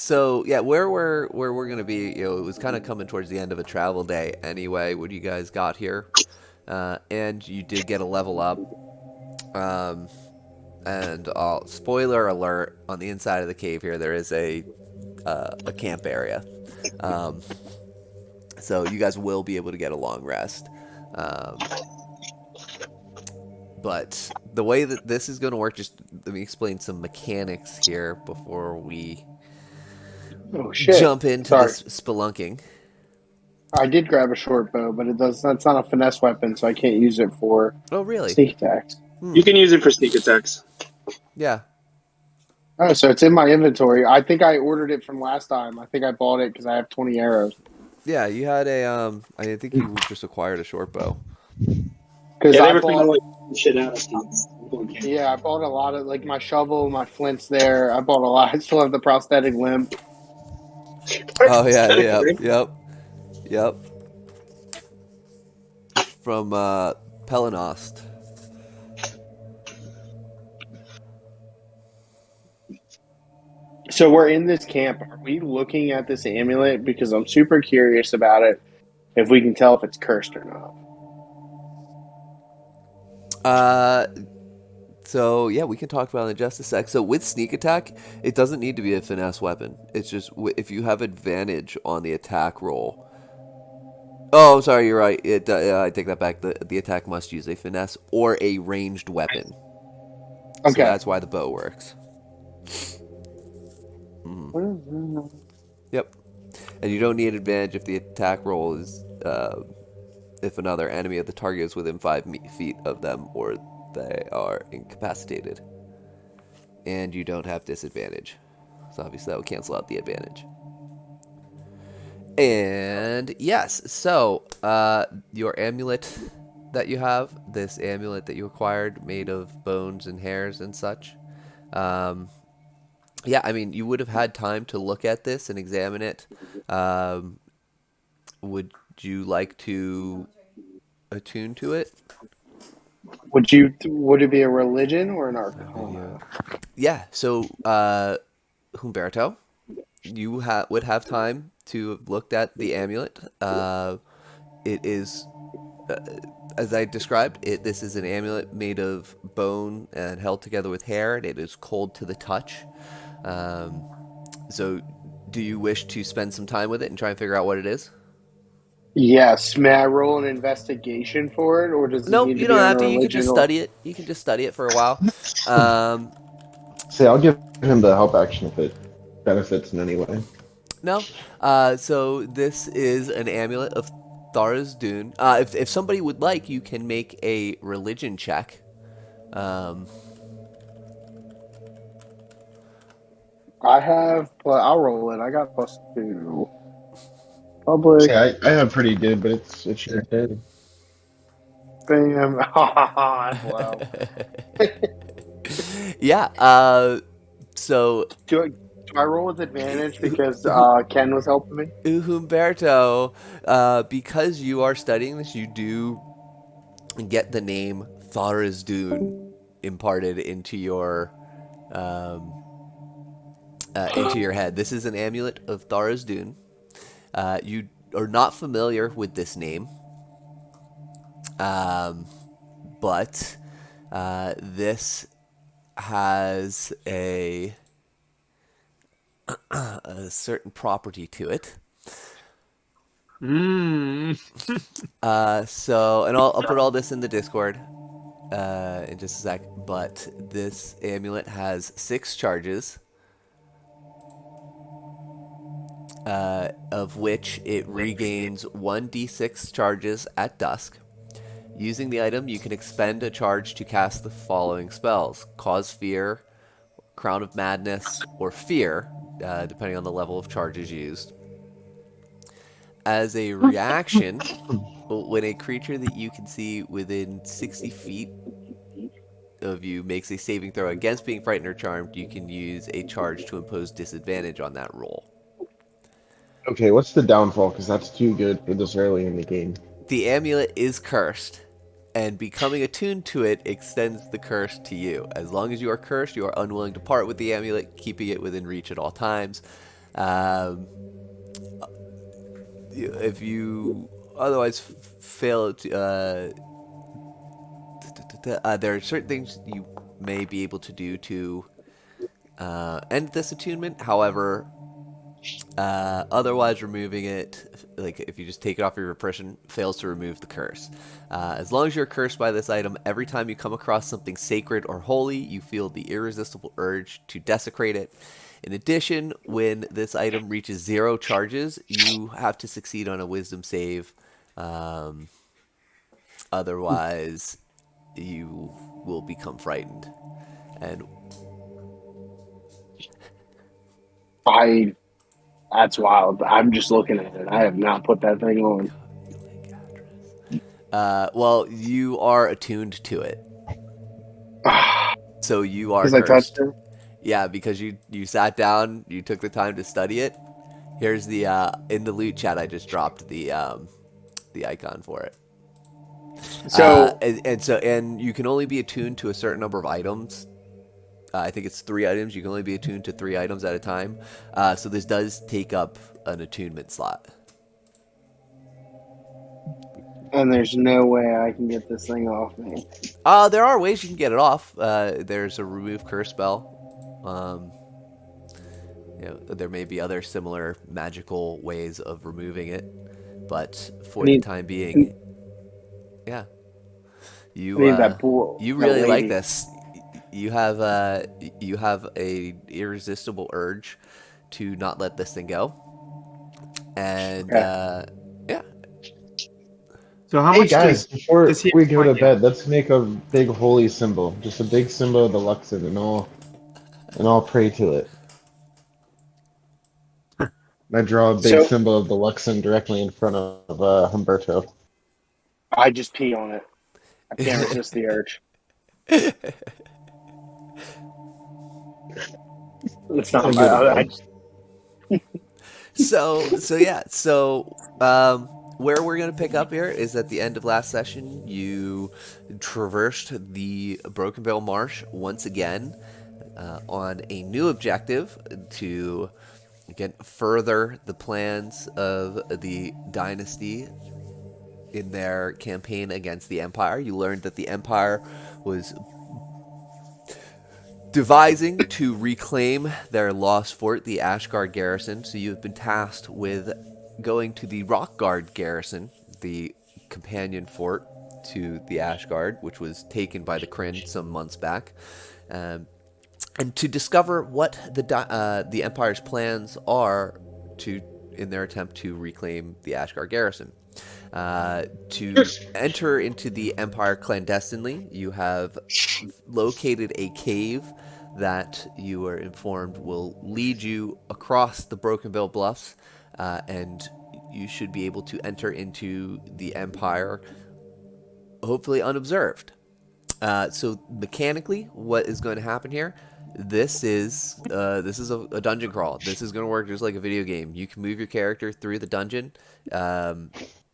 So yeah, where we're gonna be, it was kind of coming towards the end of a travel day anyway. When you guys got here, and you did get a level up. Um, and spoiler alert: on the inside of the cave here, there is a camp area. Um, so you guys will be able to get a long rest. Um, but the way that this is going to work, just let me explain some mechanics here before we Oh shit. jump into Sorry. this spelunking. I did grab a short bow, but it does that's not a finesse weapon, so I can't use it for Oh, really? sneak attacks. Hmm. You can use it for sneak attacks. Yeah. Oh, so it's in my inventory. I think I ordered it from last time. I think I bought it because I have 20 arrows. Yeah, you had a I think you just acquired a short bow. Because Yeah, they I were kind bought, of like shit out of things. yeah, I bought a lot of like my shovel, my flints there. I bought a lot. I still have the prosthetic limb. Oh yeah, yep, yep. From Pelenost. So we're in this camp. Are we looking at this amulet? Because I'm super curious about it. If we can tell if it's cursed or not. Uh, so yeah, we can talk about it in just a sec. So with sneak attack, it doesn't need to be a finesse weapon. It's just if you have advantage on the attack roll. Oh, sorry, you're right. I take that back. The attack must use a finesse or a ranged weapon. So Okay. that's why the bow works. Mhm. Yep. And you don't need advantage if the attack roll is if another enemy of the target is within 5 feet of them or they are incapacitated. And you don't have disadvantage. So obviously that would cancel out the advantage. And yes, so your amulet that you have, this amulet that you acquired made of bones and hairs and such. Um, yeah, I mean, you would have had time to look at this and examine it. Um, would you like to attune to it? Would it be a religion or an Video. arcana? Yeah, so Humberto, you would have time to have looked at the amulet. It is, uh, as I described, this is an amulet made of bone and held together with hair, and it is cold to the touch. Um, so, do you wish to spend some time with it and try and figure out what it is? Yes. May I roll an investigation for it, or does it Nope, need to you be don't on have a to. You can just religion or? study it. You can just study it for a while. Um, Say, I'll give him the help action if it benefits in any way. No. So this is an amulet of Thara's Dune. If somebody would like, you can make a religion check. Um, I have. Well, I'll roll it. I got +2. Public. Say, I have pretty good, but it's your head. Bam. That's low. yeah. So Do I roll with advantage because Hu- Ken was helping me? Humberto, because you are studying this, you do get the name Thara's Dune imparted um, into your head. This is an amulet of Thara's Dune. You are not familiar with this name, um, but this has a certain property to it. Mm. And I'll put all this in the Discord in just a sec. But this amulet has 6 charges, of which it regains 1d6 charges at dusk. Using the item, you can expend a charge to cast the following spells: Cause Fear, Crown of Madness, or Fear, depending on the level of charges used. As a reaction, when a creature that you can see within 60 feet of you makes a saving throw against being frightened or charmed, you can use a charge to impose disadvantage on that roll. Okay, what's the downfall? Because that's too good for this early in the game. The amulet is cursed, and becoming attuned to it extends the curse to you. As long as you are cursed, you are unwilling to part with the amulet, keeping it within reach at all times. Um, if you otherwise fail to, there are certain things you may be able to do to end this attunement. However, otherwise, removing it, like if you just take it off your person, fails to remove the curse. As long as you're cursed by this item, every time you come across something sacred or holy, you feel the irresistible urge to desecrate it. In addition, when this item reaches 0 charges, you have to succeed on a wisdom save. Um, Otherwise, you will become frightened. And That's wild. I'm just looking at it. I have not put that thing on. well, you are attuned to it, so you are Because I touched cursed. it. Yeah, because you sat down, you took the time to study it. Here's the in the loot chat. I just dropped the icon for it. So And you can only be attuned to a certain number of items. I think it's 3 items. You can only be attuned to 3 items at a time. So this does take up an attunement slot. and there's no way I can get this thing off me. There are ways you can get it off. There's a remove curse spell. Um, there may be other similar magical ways of removing it, but I for the need time I being, yeah, need that pool. you That really like lady. this. You have a irresistible urge to not let this thing go, and Okay. yeah, So how Hey much guys, before does he we go to explain bed, let's make a big holy symbol. Just a big symbol of the Luxon and all pray to it. I draw a big So symbol of the Luxon directly in front of Humberto. I just pee on it. I can't resist the urge. It's So not. good, I man. just, So where we're gonna pick up here is at the end of last session. You traversed the Broken Veil Marsh once again on a new objective to again further the plans of the dynasty in their campaign against the Empire. You learned that the Empire was devising to reclaim their lost fort, the Ashgard garrison. So you've been tasked with going to the Rockguard garrison, the companion fort to the Ashgard, which was taken by the Kryn some months back, and to discover what the Empire's plans are to in their attempt to reclaim the Ashgard garrison. To enter into the Empire clandestinely, you have located a cave that you are informed will lead you across the Broken Veil Bluffs, and you should be able to enter into the Empire, hopefully unobserved. So mechanically, what is going to happen here? This is a dungeon crawl. This is going to work just like a video game. You can move your character through the dungeon.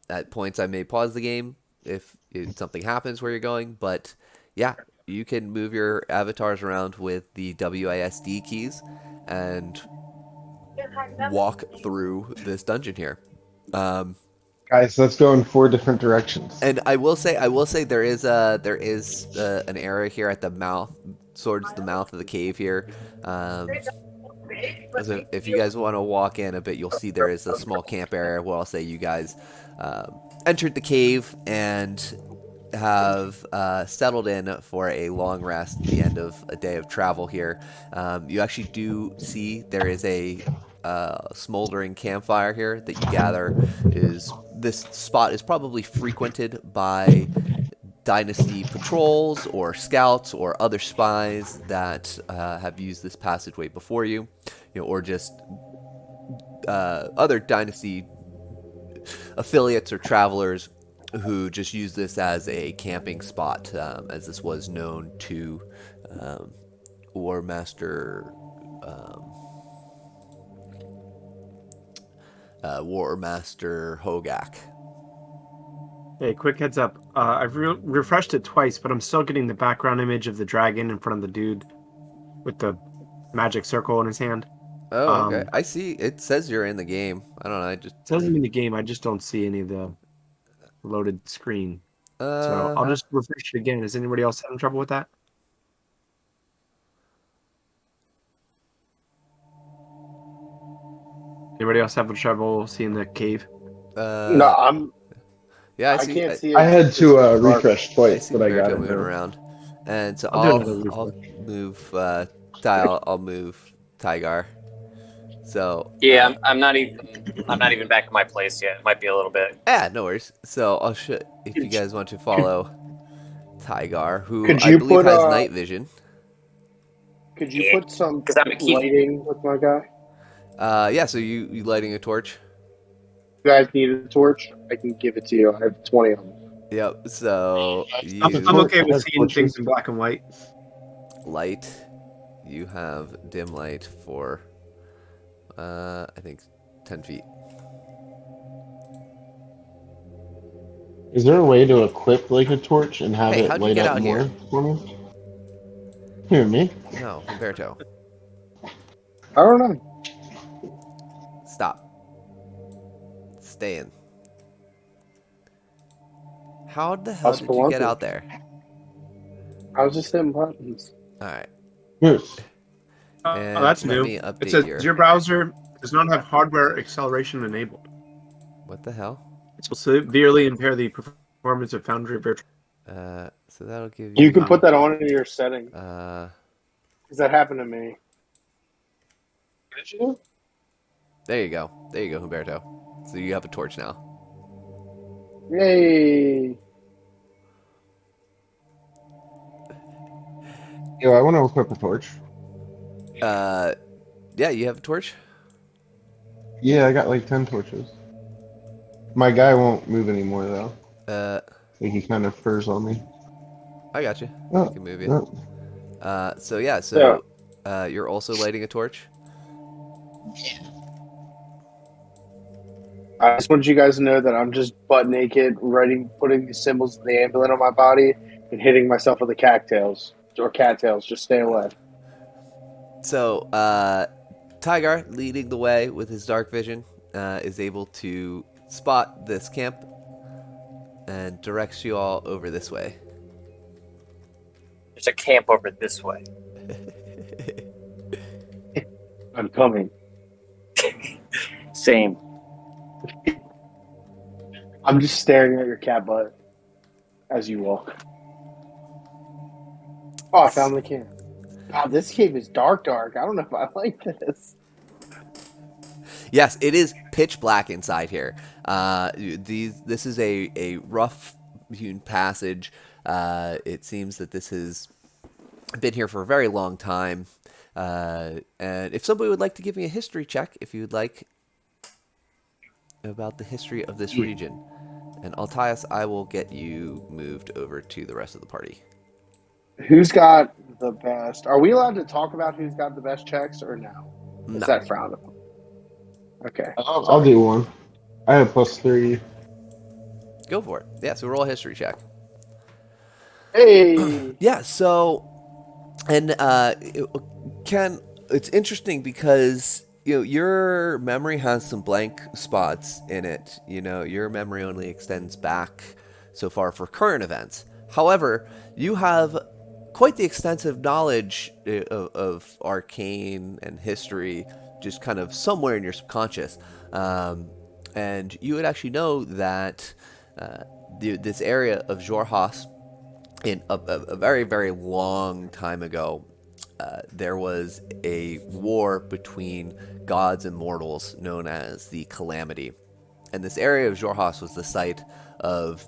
At points, I may pause the game if something happens where you're going, but yeah, you can move your avatars around with the WASD keys and walk through this dungeon here. Guys, let's go in 4 different directions. And I will say, there is an area here at the mouth, towards the mouth of the cave here. So if you guys want to walk in a bit, you'll see there is a small camp area where I'll say you guys entered the cave and have settled in for a long rest at the end of a day of travel here. You actually do see there is a smoldering campfire here that you gather is this spot is probably frequented by dynasty patrols or scouts or other spies that have used this passageway before you, or just other dynasty affiliates or travelers who just use this as a camping spot, as this was known to War Master Hogak. Hey, quick heads up. I've refreshed it twice, but I'm still getting the background image of the dragon in front of the dude with the magic circle in his hand. Oh, okay. I see. It says you're in the game. I don't know. I just It says I'm in the game. I just don't see any of the loaded screen. So uh I'll just refresh it again. Is anybody else having trouble with that? Anybody else having trouble seeing the cave? No, uh yeah, I I see. can't see I it. had It's to dark. refresh I twice, see but I got Humberto it moving now. around, and so I'll do another refresh. I'll move Ty. I'll move Tygar. So Yeah, I'm not even back in my place yet. It might be a little bit. yeah, no worries. So I'll show if you Could you, guys want to could, follow Tygar, who could I you believe put has night vision. Yeah, some because I'm a keep. lighting with my guy? Yeah. So you lighting a torch? You guys need a torch? I can give it to you. I have 20 of them. Yep. So I'm you okay I with have seeing things torches. in black and white. light. You have dim light for I think 10 feet. Is there a way to equip like a torch and have Hey, it how'd you light get up out more here? for me? Here, me? No, Humberto. I don't know. Stop. Stay in. How the hell Us did you get spelunking. out there? I was just hitting buttons. Alright. Moose. And That's let new. me It update says your... your browser does not have hardware acceleration enabled. What the hell? It will severely impair the performance of Foundry Virtual. So that'll give You can you... put that on in your setting. Uh, Because that happened to me. Did you? there you go. There you go, Humberto. So you have a torch now. Yay! Yo, I want to equip a torch. Yeah, you have a torch? Yeah, I got like 10 torches. My guy won't move anymore though. Uh, Like he kind of furs on me. I got you. I Oh, can move you. no. So yeah, Yeah. you're also lighting a torch? I just want you guys to know that I'm just butt naked, putting the symbols of the amulet on my body and hitting myself with the cattails. Or cattails. Just stay away. So, Tygar, leading the way with his dark vision, is able to spot this camp and directs you all over this way. There's a camp over this way. I'm coming. Same. I'm just staring at your cat butt as you walk. Oh, I found the camp. God, this cave is dark. I don't know if I like this. Yes, it is pitch black inside here. This is a rough hewn passage. It seems that this has been here for a very long time. And if somebody would like to give me a history check, if you would like, about the history of this region. And Altias, I will get you moved over to the rest of the party. Who's got the best? Are we allowed to talk about who's got the best checks or no? Is No. that frowned upon? Okay. I'll do one. I have +3. Go for it. Yeah, so roll a history check. Hey! Yeah, so, and Ken, it's interesting because your memory has some blank spots in it. Your memory only extends back so far for current events. However, you have quite the extensive knowledge of arcane and history, just kind of somewhere in your subconscious, and you would actually know that this area of Jorhas, in a very, very long time ago, there was a war between gods and mortals known as the Calamity. And this area of Jorhas was the site of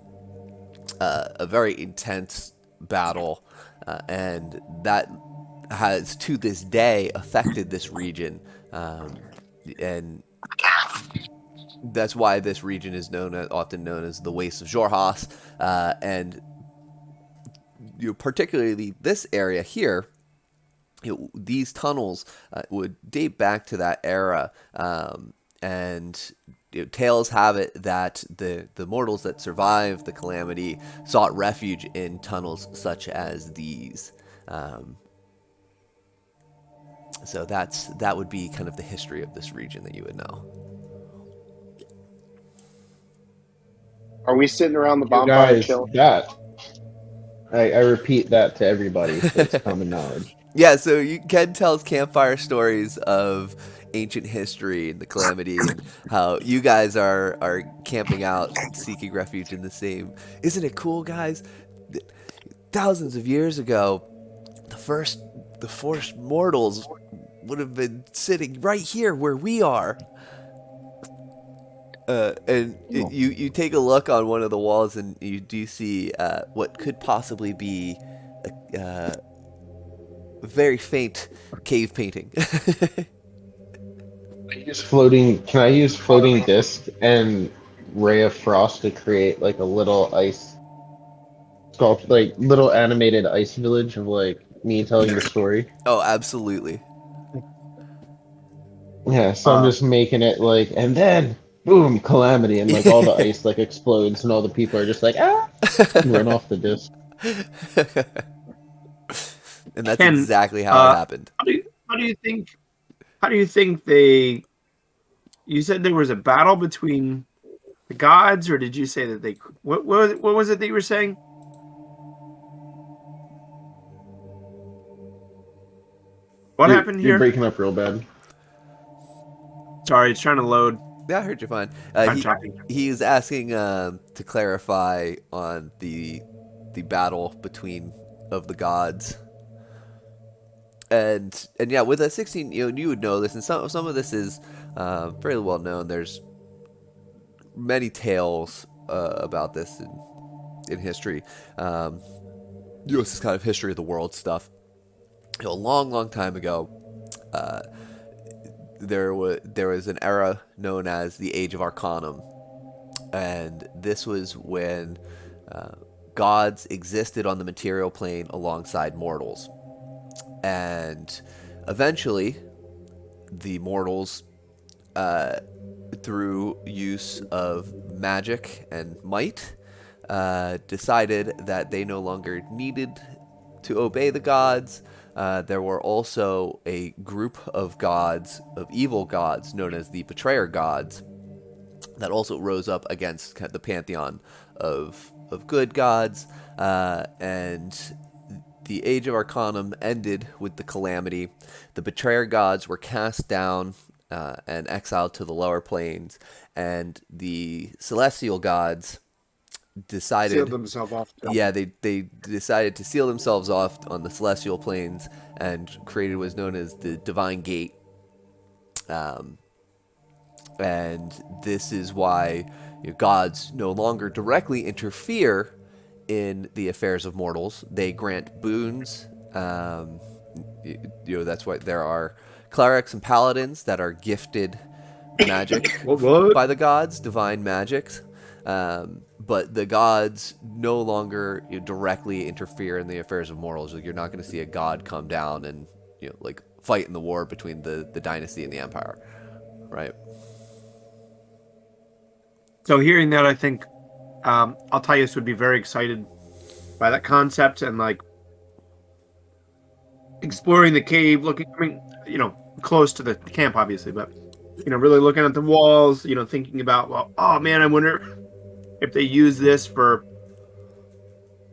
a very intense battle, and that has to this day affected this region. And that's why this region is often known as the Waste of Jorhas, and particularly this area here. These tunnels would date back to that era, and tales have it that the mortals that survived the calamity sought refuge in tunnels such as these. So that would be kind of the history of this region that you would know. Are we sitting around the You bonfire guys, chilling? that I repeat that to everybody, so it's common knowledge. Yeah, so Ken tells campfire stories of ancient history and the calamity and how you guys are camping out, seeking refuge in the same. Isn't it cool, guys? Thousands of years ago, the first mortals would have been sitting right here where we are. You take a look on one of the walls and you do see what could possibly be a very faint cave painting. Can I use floating disc and ray of frost to create like a little ice sculpt, like little animated ice village of like me telling the story? Oh, absolutely. Yeah, so I'm just making it like, and then boom, calamity, and like all the ice like explodes, and all the people are just like and run off the disc. And that's Ken, exactly how it happened. how do you think they? You said there was a battle between the gods, or did you say that they? What was it that you were saying? What happened You're here? breaking up real bad. Sorry, it's trying to load. Yeah, I heard you fine. I'm talking. He was asking to clarify on the battle between of the gods. And yeah, with a 16, you would know this, and some of this is fairly well known. There's many tales about this in history. This is kind of history of the world stuff. A long time ago, there was an era known as the Age of Arcanum, and this was when gods existed on the material plane alongside mortals, and eventually the mortals, through use of magic and might, decided that they no longer needed to obey the gods. There were also a group of gods, of evil gods, known as the Betrayer gods, that also rose up against the pantheon of good gods. And the Age of Arcanum ended with the calamity. The Betrayer gods were cast down and exiled to the lower planes, and the celestial gods decided Sealed themselves off. yeah, they decided to seal themselves off on the celestial planes and created what was known as the Divine Gate. And this is why gods no longer directly interfere in the affairs of mortals. They grant boons. That's why there are clerics and paladins that are gifted magic What? by the gods, divine magics. But the gods no longer directly interfere in the affairs of mortals. You're not going to see a god come down and like fight in the war between the dynasty and the empire, right? So hearing that, I think Altaius would be very excited by that concept and like exploring the cave, looking, close to the camp, obviously, but really looking at the walls, thinking about, well, oh man, I wonder if they use this for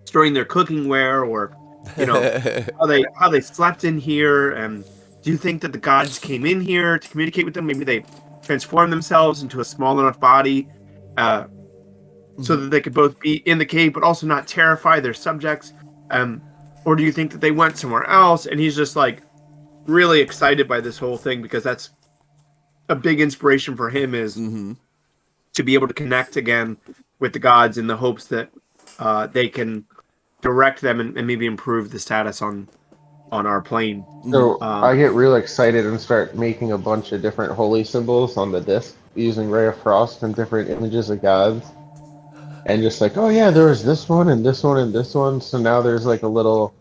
storing their cooking ware, or how they slept in here. And do you think that the gods came in here to communicate with them? Maybe they transformed themselves into a small enough body so that they could both be in the cave but also not terrify their subjects. Or do you think that they went somewhere else? And he's just like really excited by this whole thing, because that's a big inspiration for him, is to be able to connect again with the gods in the hopes that they can direct them and maybe improve the status on our plane. So I get real excited and start making a bunch of different holy symbols on the disc using Ray of Frost and different images of gods. And just like, oh yeah, there was this one and this one and this one. So now there's like a little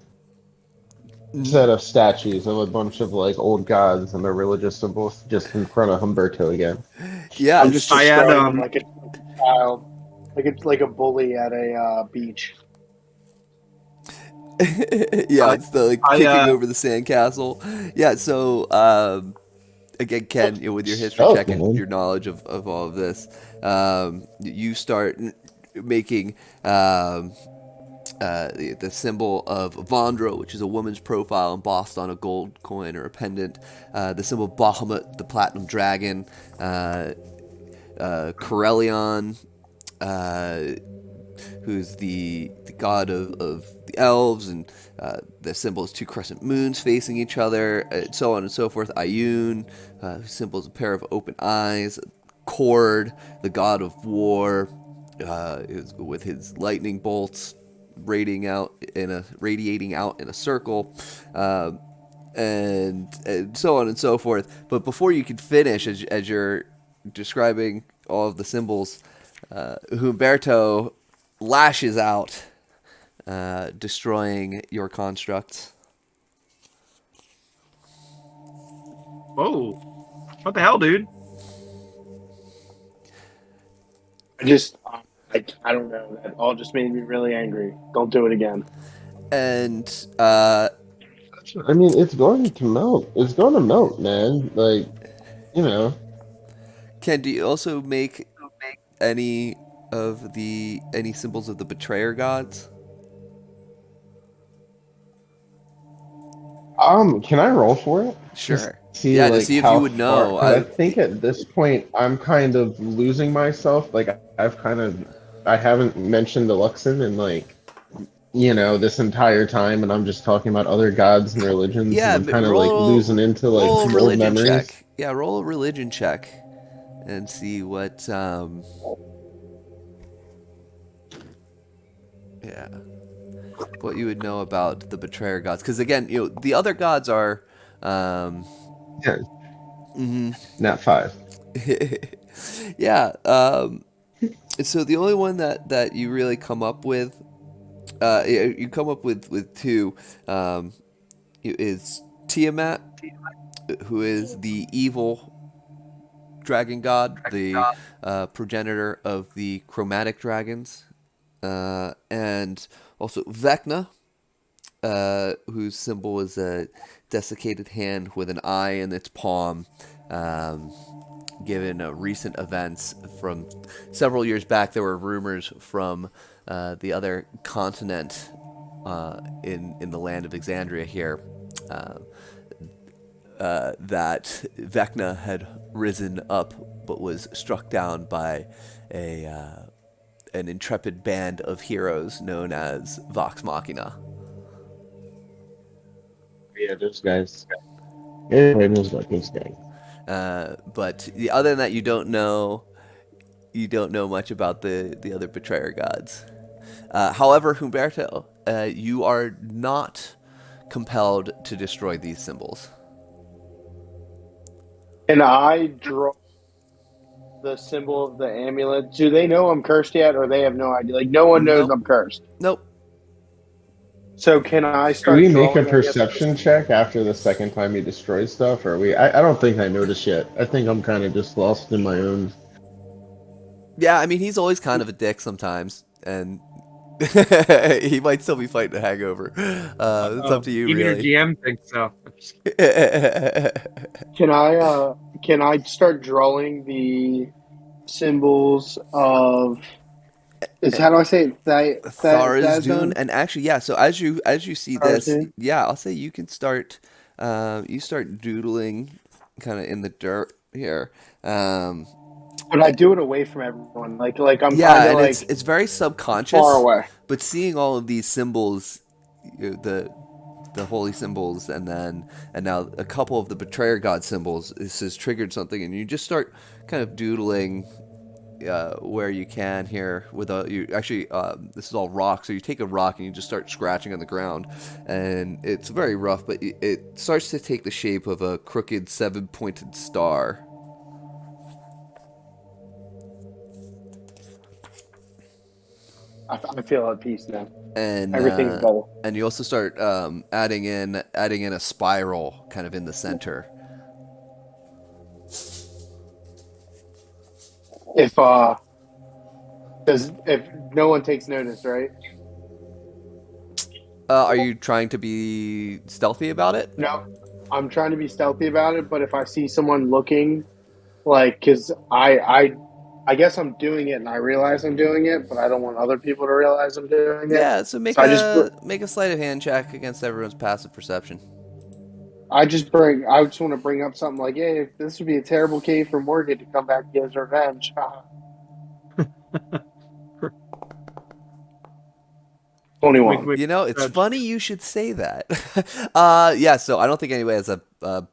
set of statues of a bunch of like old gods and their religious symbols just in front of Humberto again. Yeah, I'm just describing him like a child, like a bully at a beach. Yeah, it's the like I kicking over the sandcastle. Yeah, so again, Ken, with your history Oh, check and man. your knowledge of all of this, you start making the symbol of Vondra, which is a woman's profile embossed on a gold coin or a pendant. The symbol of Bahamut, the platinum dragon. Corellion, uh, who's the god of the elves, and the symbol is two crescent moons facing each other, and so on and so forth. Ayun, whose symbol is a pair of open eyes. Cord, the god of war, with his lightning bolts radiating out in a circle. And so on and so forth. But before you can finish, as you're describing all of the symbols, Humberto lashes out, destroying your constructs. Whoa. What the hell, dude? I don't know. That all just made me really angry. Don't do it again. And I mean, it's going to melt. It's going to melt, man. Like, you know. Ken, do you also make any any symbols of the betrayer gods? Can I roll for it? Just Sure. see Yeah, to like see if you how would far, know. because I think at this point I'm kind of losing myself. Like I haven't mentioned the Luxon in like, this entire time, and I'm just talking about other gods and religions, and Yeah, I'm kind of like losing roll into like roll a some old religion memories. check. Yeah, roll a religion check and see what yeah, what you would know about the betrayer gods. Because again, the other gods are um, Yeah, mhm. not five. Yeah. So the only one that you really come up with, you come up with two, is Tiamat, who is the evil dragon god, the progenitor of the chromatic dragons, and also Vecna, whose symbol is a desiccated hand with an eye in its palm. Um, Given recent events from several years back, there were rumors from the other continent, in the land of Exandria here, uh, that Vecna had risen up but was struck down by a an intrepid band of heroes known as Vox Machina. Yeah, those guys. Everybody knows about those guys. But other than that, you don't know much about the other betrayer gods. However, Humberto, you are not compelled to destroy these symbols. Can I draw the symbol of the amulet? Do they know I'm cursed yet, or they have no idea? Like no one knows Nope. I'm cursed. Nope. So can I Can we start make a drawing? I guess. perception check after the second time he destroys stuff? Or I don't think I noticed yet. I think I'm kind of just lost in my own. Yeah, I mean, he's always kind of a dick sometimes, and he might still be fighting a hangover. It's up to you, Even your really. GM thinks so. Can I? Can I start drawing the symbols of? Is how do I say it? Thara's Dune, Thazun? and actually, yeah. So as you see this, Tarzan? yeah, I'll say you can start. You start doodling, kind of in the dirt here. Um, But I do it away from everyone. Like I'm kind yeah, of and it's like it's very far subconscious, away. but seeing all of these symbols, the holy symbols, and now a couple of the betrayer god symbols, this has triggered something, and you just start kind of doodling where you can here with you actually, this is all rock, so you take a rock and you just start scratching on the ground, and it's very rough, but it starts to take the shape of a crooked seven-pointed star. I feel at peace now. and Everything's uh, better. and you also start adding in a spiral kind of in the center. If if no one takes notice, right? Are you trying to be stealthy about it? No, I'm trying to be stealthy about it, but if I see someone looking, like, because I guess I'm doing it and I realize I'm doing it, but I don't want other people to realize I'm doing it. Yeah, so So make a sleight of hand check against everyone's passive perception. I just want to bring up something like, hey, this would be a terrible cave for Morgan to come back and get his revenge. 21. Wink, You know, it's nudge. funny you should say that. Yeah, so I don't think anybody has a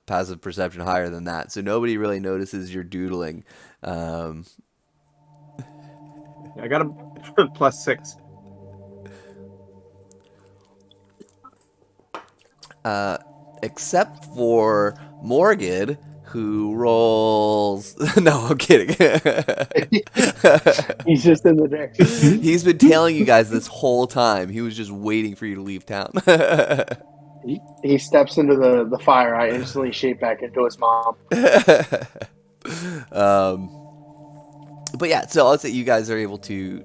passive perception higher than that, so nobody really notices you're doodling. Um, I got a +6. except for Morgan, who rolls. No, I'm kidding. He's just in the next. He's been tailing you guys this whole time. He was just waiting for you to leave town. He steps into the fire. I instantly shape back into his mom. But yeah, so I'll say you guys are able to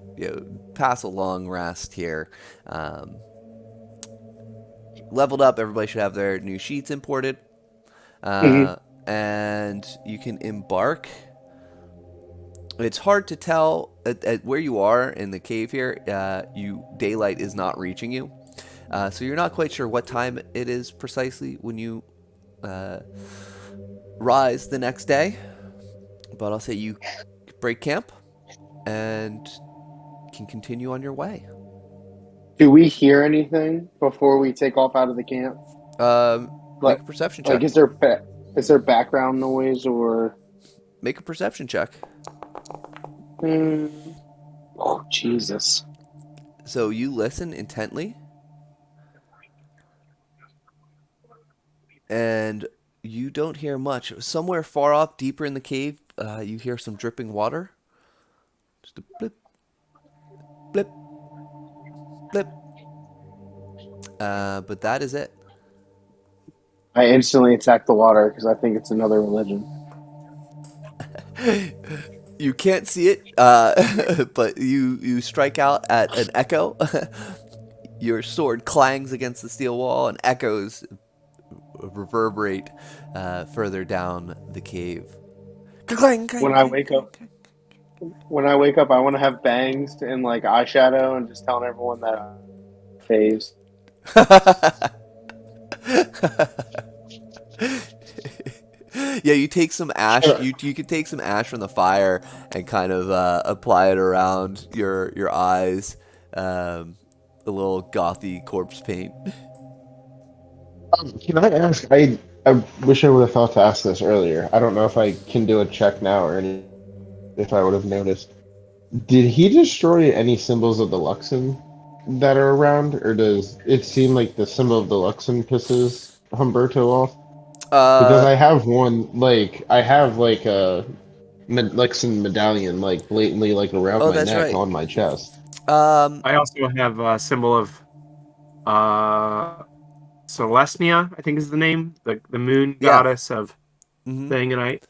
pass a long rest here. Leveled up, everybody should have their new sheets imported. And you can embark. It's hard to tell at where you are in the cave here. Daylight is not reaching you. So you're not quite sure what time it is precisely when you rise the next day. But I'll say you break camp and can continue on your way. Do we hear anything before we take off out of the camp? Make a perception check. Like, is there background noise or? Make a perception check. Oh, Jesus. So you listen intently, and you don't hear much. Somewhere far off, deeper in the cave, you hear some dripping water. Just a blip, blip, blip. But that is it. I instantly attack the water because I think it's another religion. You can't see it, but you strike out at an echo. Your sword clangs against the steel wall, and echoes reverberate further down the cave. Clang, clang, When I wake up, I want to have bangs and like eyeshadow and just telling everyone that I'm phased. Yeah, you take some ash. You could take some ash from the fire and kind of apply it around your eyes. A little gothy corpse paint. Can I ask? I wish I would have thought to ask this earlier. I don't know if I can do a check now or any. If I would have noticed, did he destroy any symbols of the Luxon that are around, or does it seem like the symbol of the Luxon pisses Humberto off? Because I have one, I have like a Luxon medallion, like blatantly like around my that's neck right. on my chest. I also have a symbol of Celestia, I think is the name, the moon goddess of thing, and I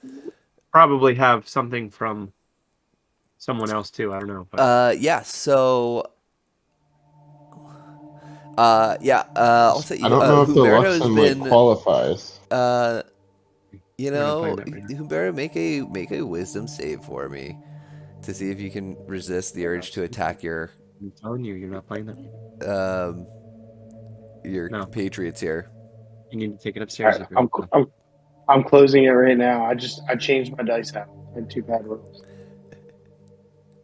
probably have something from someone else too. I don't know. But. Yeah. So. I'll say I don't know if the Humberto's Luxon qualifies. Humberto, make a wisdom save for me to see if you can resist the urge to attack your. I'm telling you, you're not playing that. Your compatriots here. You need to take it upstairs. Right, I'm closing it right now. I changed my dice out in 2 bad rolls.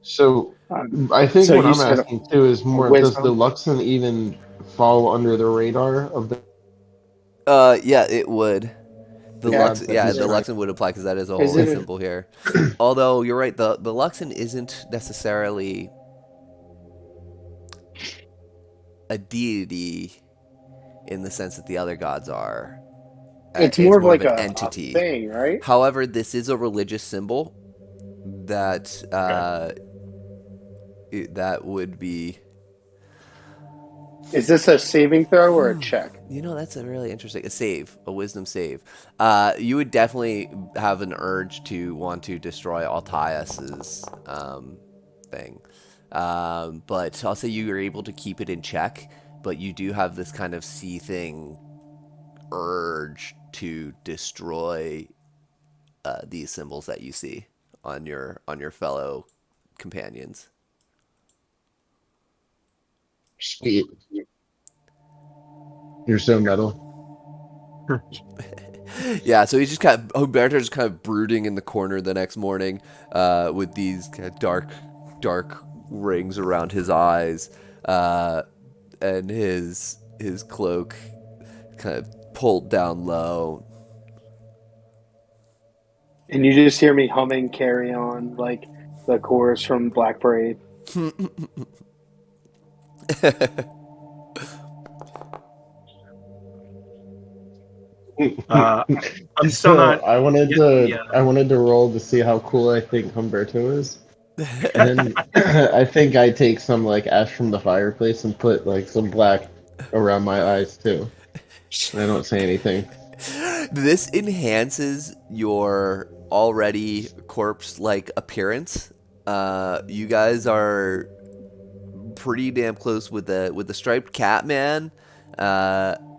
So I think what I'm asking too is more: does the Luxon even fall under the radar of the? Yeah, it would. The Luxon would apply because that is a holy symbol here. Although you're right, the Luxon isn't necessarily a deity in the sense that the other gods are. It's more of like an a entity thing, right? However, this is a religious symbol that that would be. Is this a saving throw or a check? That's a really interesting a wisdom save. You would definitely have an urge to want to destroy Altias's thing, but I'll say you are able to keep it in check but you do have this kind of seething urge to destroy these symbols that you see on your fellow companions. Sweet. You're so metal. Yeah, so he's just Humberto's just kind of brooding in the corner the next morning, with these kind of dark rings around his eyes, and his cloak kind of pulled down low. And you just hear me humming "Carry On" like the chorus from Black Parade. I'm still So not. I wanted to roll to see how cool I think Humberto is. And I think I take some like ash from the fireplace and put like some black around my eyes too. And I don't say anything. This enhances your already corpse-like appearance. You guys are pretty damn close with the striped cat man, and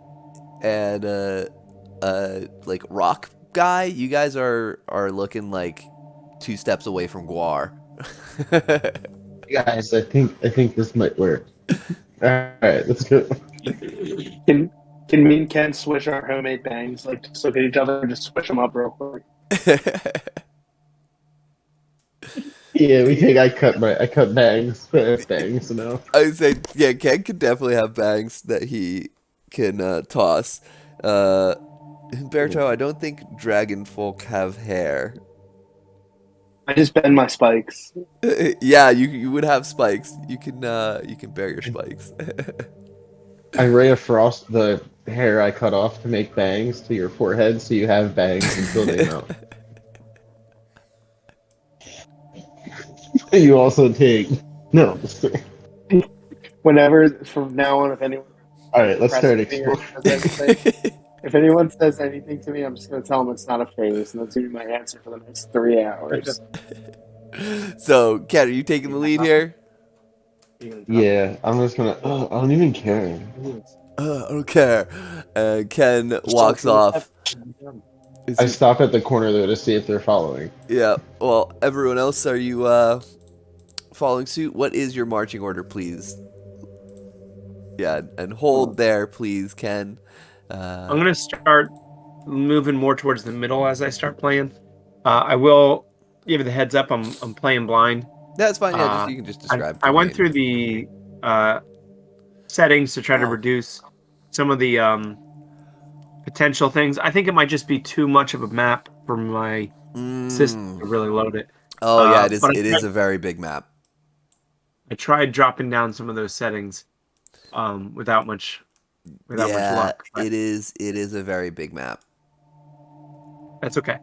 like rock guy. You guys are looking like 2 steps away from Guar. Guys, I think this might work. Alright, let's go. Can me and Ken switch our homemade bangs? Like just look at each other and just switch them up real quick. Yeah, I cut bangs. Bangs now. I would say, yeah, Ken could definitely have bangs that he can toss. Humberto, I don't think dragon folk have hair. I just bend my spikes. Yeah, you would have spikes. You can bear your spikes. I ray of frost the hair I cut off to make bangs to your forehead, so you have bangs until they melt. You also take no. Whenever from now on, if anyone All right, let's start presses me or exploring. says anything, if anyone says anything to me, I'm just gonna tell them it's not a phase, and that's gonna be my answer for the next 3 hours. So, Ken, are you taking the lead here? Yeah, I'm just gonna. Oh, I don't even care. I don't care. Ken walks off. I stop at the corner though to see if they're following. Yeah. Well, everyone else, are you following suit? What is your marching order, please? Yeah, and hold there, please, Ken. I'm gonna start moving more towards the middle as I start playing. I will give you the heads up. I'm playing blind. That's fine. Yeah, you can just describe. I went through the settings to try to reduce some of the potential things. I think it might just be too much of a map for my system to really load it. Oh yeah, it is a very big map. I tried dropping down some of those settings without much luck. It is a very big map. That's okay.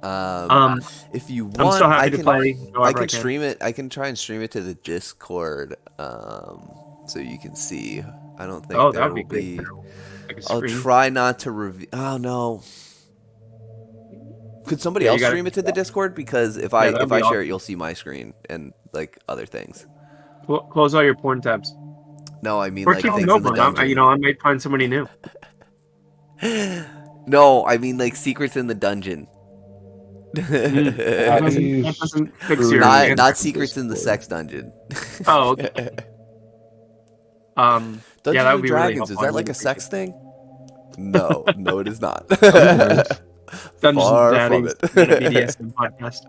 If you want, I'm so happy to play. I can stream it. I can try and stream it to the Discord, so you can see. I don't think. Oh, that would will be great. I'll try not to reveal. Oh no. Could somebody else stream it to the Discord? Because if I share it, you'll see my screen and like other things. Close all your porn tabs. No, I mean or like keep things them in the open. dungeon. I might find somebody new. No, I mean like secrets in the dungeon. That doesn't fix your not secrets in the sex dungeon. Oh, okay. Dungeons that would be Dragons, really helpful. is that like a sex thing? No, it is not. Dungeons Far and from Daddies, it. not a BDSM podcast.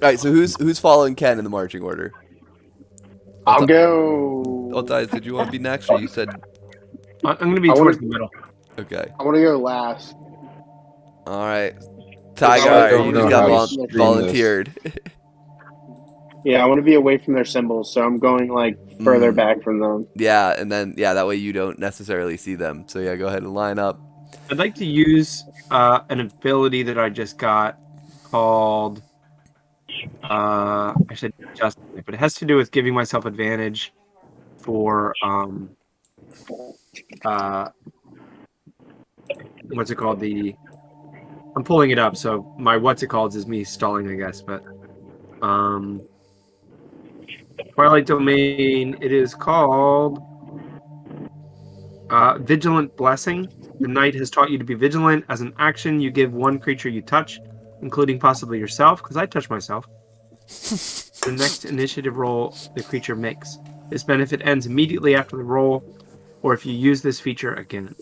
All right, so who's following Ken in the marching order? I'll go. Altai, did you want to be next, or you said? I'm going to be towards the middle. Okay. I want to go last. All right, Tiger, you just got volunteered. Yeah, I want to be away from their symbols, so I'm going like further back from them. Yeah, and then that way you don't necessarily see them. So yeah, go ahead and line up. I'd like to use an ability that I just got called. I should just, but it has to do with giving myself advantage for what's it called? I'm pulling it up, so my what's it called is me stalling, I guess, but Twilight Domain. It is called Vigilant Blessing. The knight has taught you to be vigilant. As an action, you give one creature you touch, including possibly yourself, because I touch myself, the next initiative roll the creature makes. This benefit ends immediately after the roll, or if you use this feature again.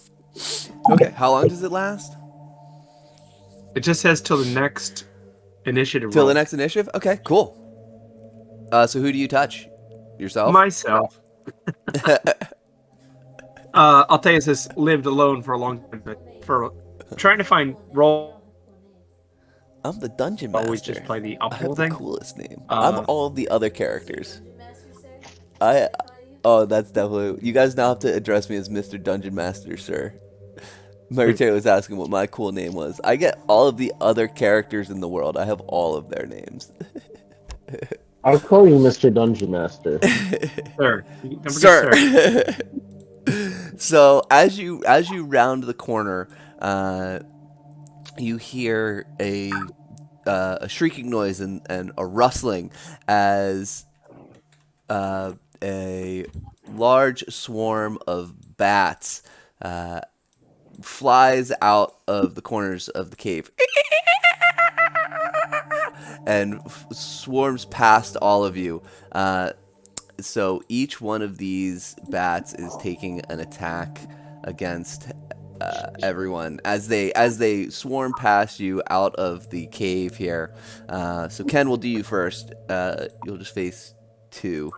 Okay, how long does it last? It just says till the next initiative Till roll. the next initiative? Okay, cool. So who do you touch? Yourself? Myself. I'll tell you, this lived alone for a long time, but for trying to find role, I'm the dungeon always master. just play the I optional have the thing. coolest name. I'm all of the other characters. That's definitely. You guys now have to address me as Mr. Dungeon Master, sir. Mary Taylor was asking what my cool name was. I get all of the other characters in the world. I have all of their names. I'll call you Mr. Dungeon Master. Sir. Don't forget Sir. So as you round the corner, you hear a shrieking noise and a rustling as a large swarm of bats flies out of the corners of the cave and swarms past all of you. So each one of these bats is taking an attack against everyone as they swarm past you out of the cave here. So Ken, will do you first. You'll just face 2.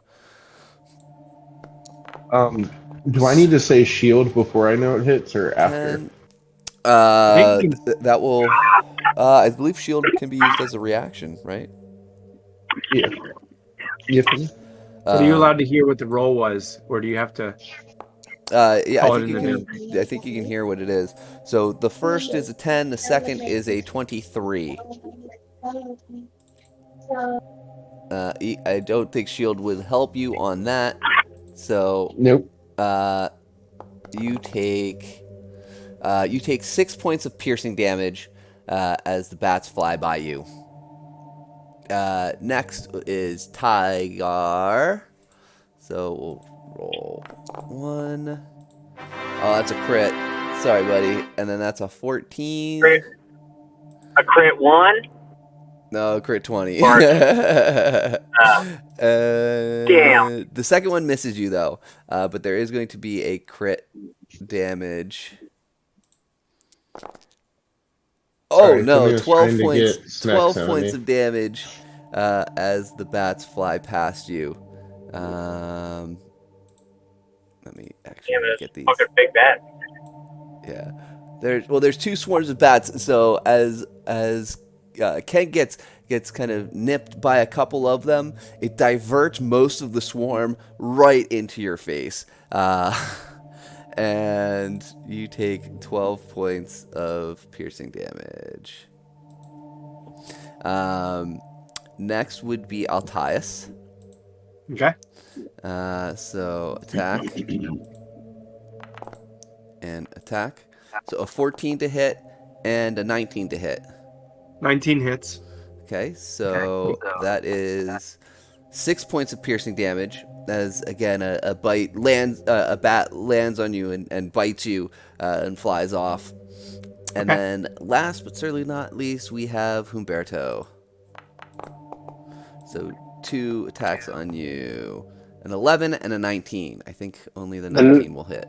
Do I need to say shield before I know it hits or after? Ken, I think that will. I believe shield can be used as a reaction, right? Yeah. Yep. But are you allowed to hear what the roll was, or do you have to Yeah, call it in the mail? I think you can hear what it is. So the first is a 10, the second is a 23. I don't think shield would help you on that. So Nope. you take 6 points of piercing damage as the bats fly by you. Next is Tiger. So we'll roll 1. Oh, that's a crit. Sorry, buddy. And then that's a 14. Crit. A crit 1? No, crit 20. Damn. The second one misses you, though. But there is going to be a crit damage. Oh, Sorry, no. somebody was 12 trying to points. get snacks 12 out of points me. of damage as the bats fly past you. Let me actually Damn it. get these. Fucking big bat. Yeah. There's 2 swarms of bats. So as Ken gets kind of nipped by a couple of them, it diverts most of the swarm right into your face. And you take 12 points of piercing damage. Next would be Altias. Okay. So attack. And attack. So a 14 to hit and a 19 to hit. 19 hits. Okay, so that is 6 points of piercing damage. As again, a bat lands on you and bites you and flies off. And Okay. then, last but certainly not least, we have Humberto. So 2 attacks on you, an 11 and a 19. I think only the 19 will hit.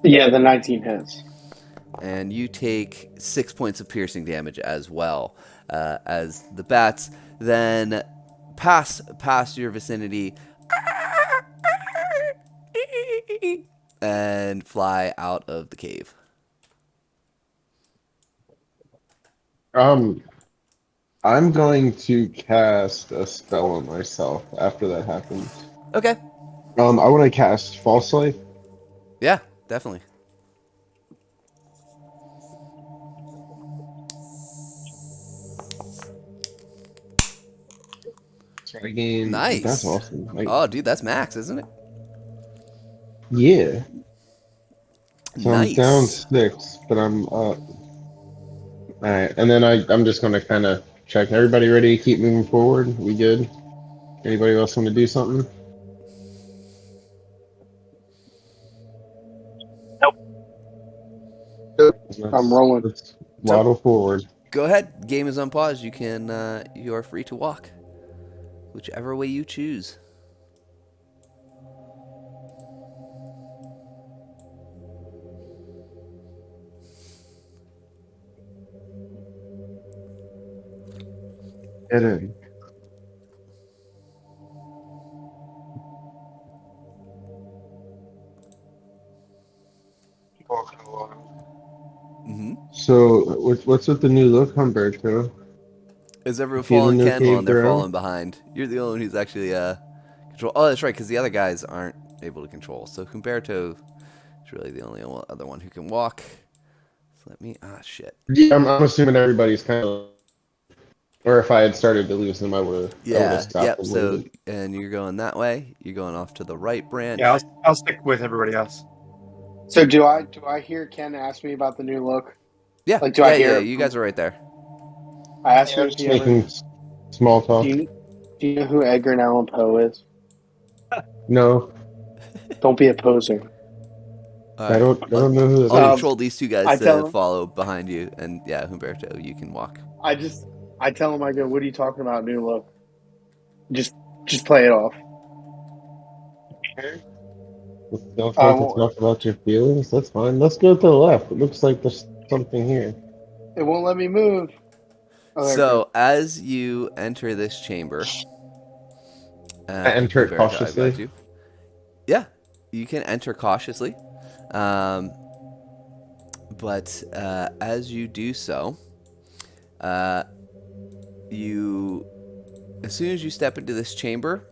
Yeah, the 19 hits. And you take 6 points of piercing damage as well, as the bats then pass your vicinity and fly out of the cave. I'm going to cast a spell on myself after that happens. Okay. I want to cast False Light. Yeah, definitely. So I gain. Nice. That's awesome. Oh, dude, that's max, isn't it? Yeah. So Nice. I'm down 6, but I'm up. Alright, and then I'm just going to kind of check. Everybody ready to keep moving forward? We good? Anybody else want to do something? I'm rolling. Let's waddle forward. Go ahead. Game is on pause. You can. You are free to walk, whichever way you choose. Get in. Mm-hmm. So, what's with the new look, Humberto? Is everyone See the following new Ken? Well, cave and they're ground? falling behind. You're the only one who's actually control. Oh, that's right, because the other guys aren't able to control. So Humberto is really the only other one who can walk. So let me. Ah, shit. Yeah, I'm assuming everybody's kind of. Or if I had started to lose them, I would have Yeah. stopped Yep. and So waited. and you're going that way. You're going off to the right branch. Yeah, I'll stick with everybody else. So do I hear Ken ask me about the new look? Yeah. Like, do I Yeah. Yeah. hear it You from? guys are right there. I asked Yeah, him I'm if just he ever. making small Do talk. you know who Edgar Allan Poe is? No, Don't be a poser. All I right. don't know who I'll that is. control these two guys I to tell him. follow behind you, and yeah, Humberto, you can walk. I tell him. I go. What are you talking about? New look. Just just play it off. Don't I like to won't. talk about your feelings. That's fine. Let's go to the left. It looks like there's something here. It won't let me move. Oh, there it goes. So as you enter this chamber, I enter it Humberto, I invite cautiously. you. Yeah, you can enter cautiously, um, but as you do so, uh, you as soon as you step into this chamber,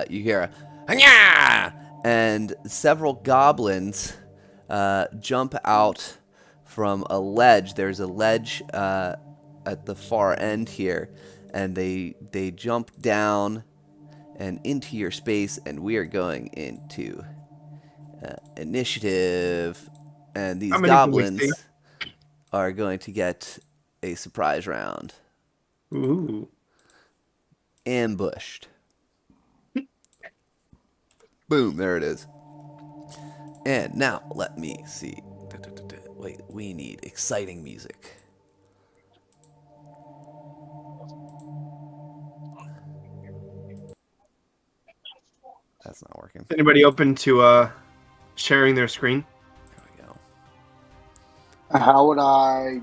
you hear a "Hanya!" and several goblins jump out from a ledge. There's a ledge at the far end here, and they jump down and into your space, and we are going into initiative. And How these many can we see? goblins are going to get a surprise round. Ooh. Ambushed. Boom, there it is. And now, let me see. Wait, we need exciting music. That's not working. Anybody open to sharing their screen? There we go. How would I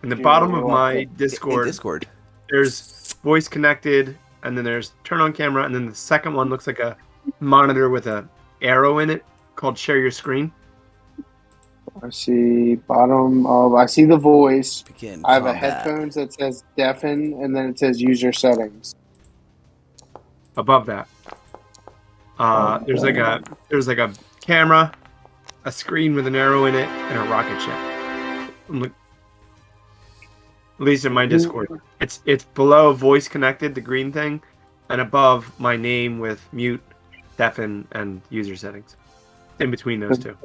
In the do bottom of what? my In Discord, Discord. there's voice connected, and then there's turn on camera, and then the second one looks like a monitor with a arrow in it called share your screen. I see bottom of. I see the voice. Begin I have a combat. headphones that says deafen, and then it says user settings. Above that, there's like a camera, a screen with an arrow in it, and a rocket ship. At least in my Discord, it's below voice connected, the green thing, and above my name with mute, deafen, and user settings. In between those two.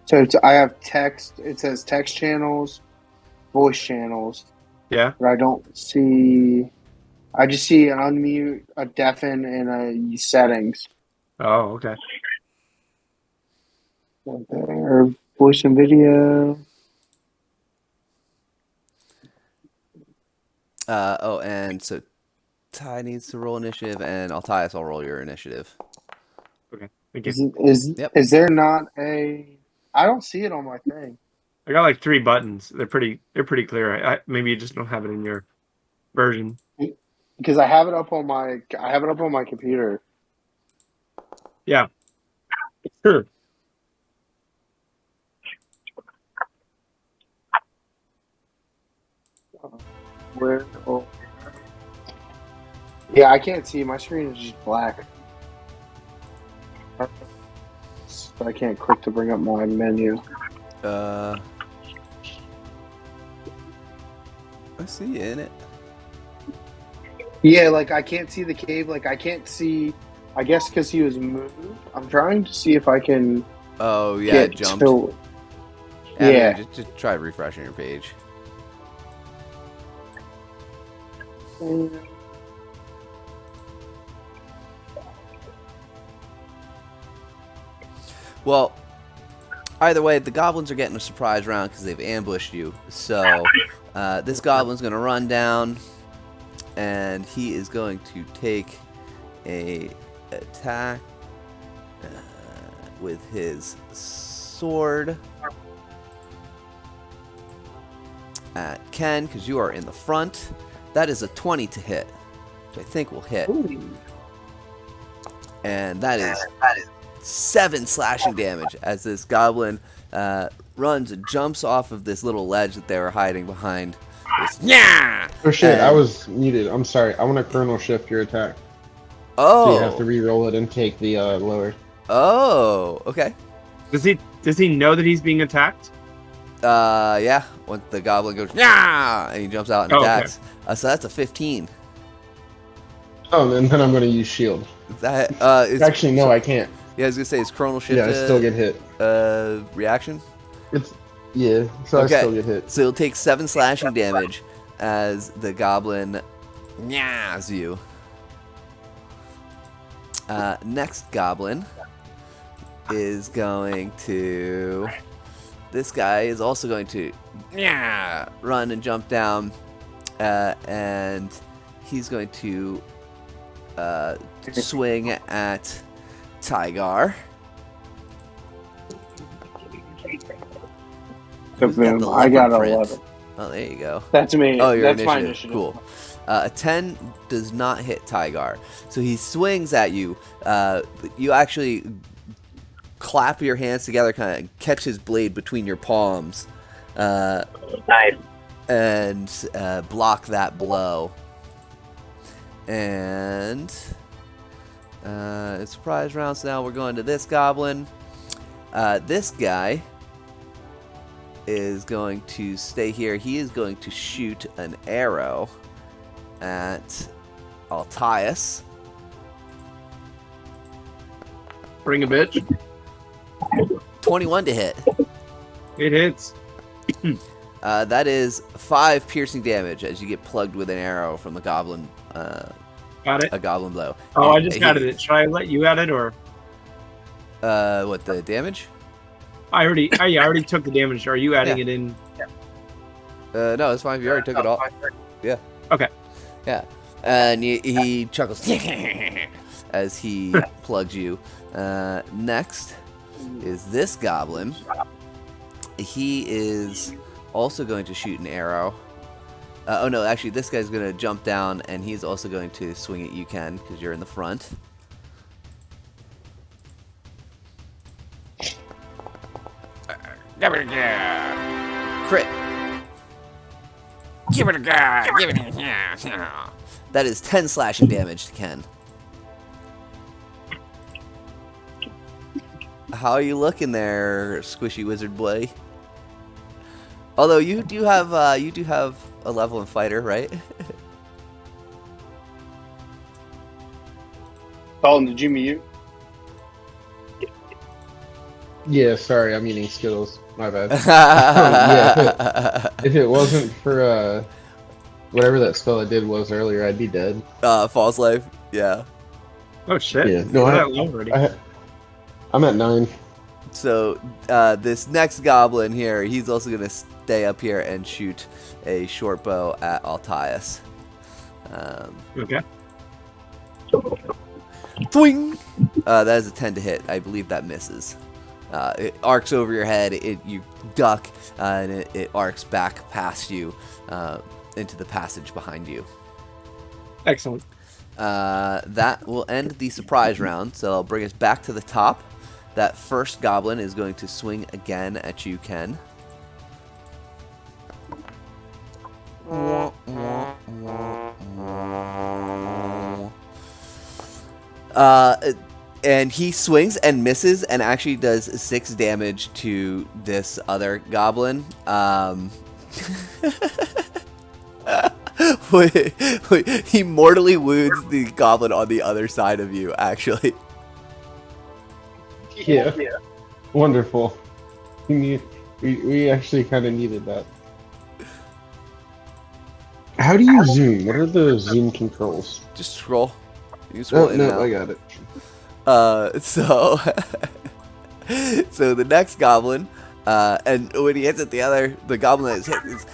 So I have text. It says text channels, voice channels, Yeah. but I don't see. I just see an unmute, a deafen, and a settings. Oh, okay. Or voice and video. And so Ty needs to roll initiative, and Altias, I'll roll your initiative. Okay. Thank you. Yep. Is there not a? I don't see it on my thing. I got like 3 buttons. They're pretty clear. Maybe you just don't have it in your version. Because I have it up on my computer. Yeah. Sure. Where? Oh. Yeah, I can't see. My screen is just black. So I can't click to bring up my menu. I see you in it. Yeah, like I can't see the cave. Like I can't see. I guess because he was moved. I'm trying to see if I can Oh yeah, it get jumped. to. Yeah. Yeah. Just try refreshing your page. Well, Either way, the goblins are getting a surprise round because they've ambushed you. So this goblin's going to run down, and he is going to take a attack with his sword at Ken, because you are in the front. That is a 20 to hit, which I think will hit. Ooh. And that is 7 slashing damage as this goblin runs and jumps off of this little ledge that they were hiding behind. Yeah. Oh shit, I was muted. I'm sorry. I want to kernel shift your attack. Oh. So you have to re-roll it and take the lower. Oh. Okay. Does he know that he's being attacked? Yeah. Once the goblin goes, yeah, and he jumps out and Oh, okay. attacks. So that's a 15. Oh, and then I'm going to use shield. That is Actually, no, I can't. Yeah, I was gonna say it's chronal shift. Yeah, I still get hit. Reaction. Yeah, so Okay. I still get hit. So you'll take 7 slashing damage as the goblin nyahs you. Next goblin is going to. This guy is also going to run and jump down, and he's going to swing at Tygar. Who's got the I got leopard 11. print? Oh, there you go. That's me. Oh, your That's initiative. my initiative. Cool. A 10 does not hit Tygar. So he swings at you. You actually clap your hands together, kind of catch his blade between your palms, Nice. and block that blow. And it's surprise round, so now we're going to this goblin. This guy is going to stay here. He is going to shoot an arrow at Altius. Bring a bitch. 21 to hit. It hits. That is 5 piercing damage as you get plugged with an arrow from the goblin. Got it. A goblin blow. Oh, I And just he- added it. Should I let you add it or? What, the damage? I already took the damage. Are you adding Yeah. it in? No, it's fine. You already took it off. Yeah. Okay. Yeah. And he chuckles as he plugs you. Next is this goblin. He is also going to shoot an arrow. Oh no, actually this guy's going to jump down and he's also going to swing at you, Ken, because you're in the front. Crit. Give it a guy. Give it a That is 10 slashing damage to Ken. How are you looking there, squishy wizard boy? Although you do have a level in fighter, right? Dalton, did you mute? Yeah, sorry, I'm eating Skittles. My bad. Yeah, if it wasn't for whatever that spell I did was earlier, I'd be dead. False life. Yeah. Oh shit! Yeah, no, We're I- that low already. I'm at 9. So this next goblin here, he's also gonna stay up here and shoot a short bow at Altius. Okay. Twing! That is a 10 to hit. I believe that misses. It arcs over your head. You duck, and it arcs back past you into the passage behind you. Excellent. That will end the surprise round, so I'll bring us back to the top. That first goblin is going to swing again at you, Ken. And he swings and misses and actually does 6 damage to this other goblin. He mortally wounds the goblin on the other side of you, actually. Yeah. Wonderful. We actually kind of needed that. How do you zoom? What are the zoom controls? Just scroll. You can scroll Oh, in and no, out. I got it. So So the next goblin, and when he hits at the goblin that is hit is,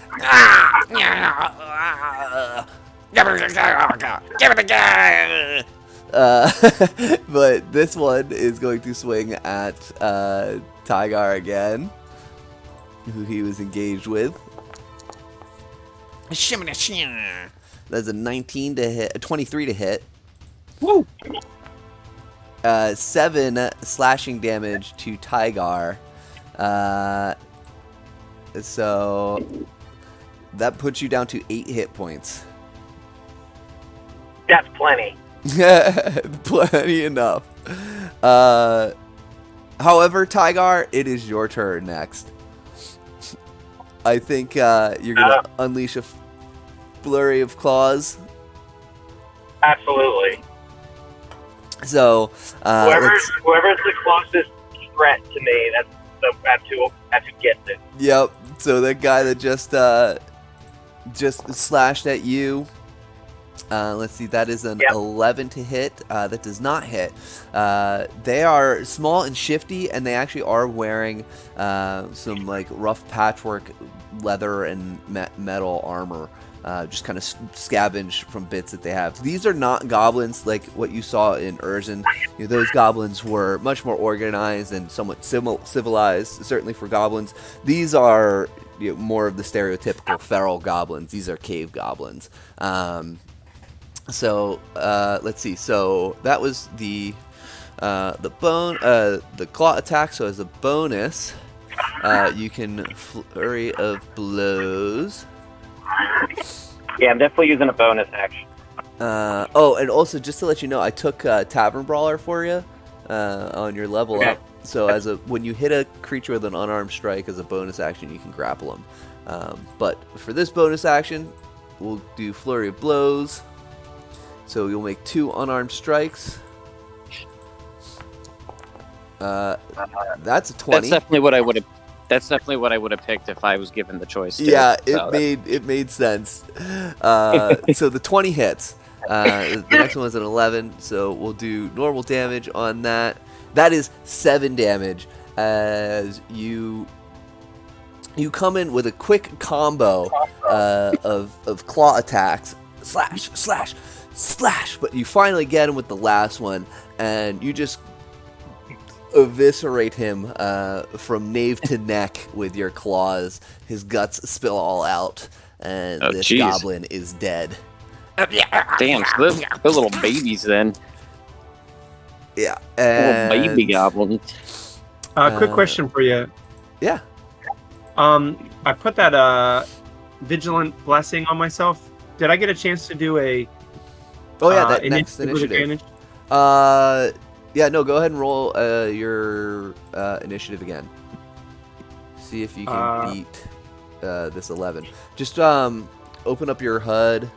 but this one is going to swing at Tygar again, who he was engaged with. That's a 19 to hit, a 23 to hit. Woo! 7 slashing damage to Tygar. So that puts you down to 8 hit points. That's plenty. Plenty enough. However, Tygar, it is your turn next. I think you're gonna unleash a flurry of claws. Absolutely. So Whoever's the closest threat to me, that's who gets it. Yep. So that guy that just slashed at you. Let's see. That is an 11 to hit. That does not hit. They are small and shifty, and they actually are wearing some like rough patchwork leather and metal armor. Just kind of scavenge from bits that they have. These are not goblins like what you saw in Urzen. You know, those goblins were much more organized and somewhat civilized, certainly for goblins. These are more of the stereotypical feral goblins. These are cave goblins. So let's see. So that was the claw attack. So as a bonus, you can flurry of blows. Yeah, I'm definitely using a bonus action. Oh, and also just to let you know, I took Tavern Brawler for you on your level up. So when you hit a creature with an unarmed strike as a bonus action, you can grapple them. But for this bonus action, we'll do Flurry of Blows. So you'll make 2 unarmed strikes. That's a 20. That's definitely what I would have. That's definitely what I would have picked if I was given the choice. Yeah, it made sense. So the 20 hits. The next one was an 11, so we'll do normal damage on that. That is 7 damage as you come in with a quick combo of claw attacks, slash, slash, slash. But you finally get him with the last one, and you just eviscerate him from nape to neck with your claws. His guts spill all out, and this goblin is dead. Damn, so they're little babies then. Yeah, Little baby goblins. Quick question for you. Yeah. I put that vigilant blessing on myself. Did I get a chance to do a? Oh yeah, that next initiative. Yeah, no, go ahead and roll your initiative again. See if you can beat this 11. Just open up your HUD.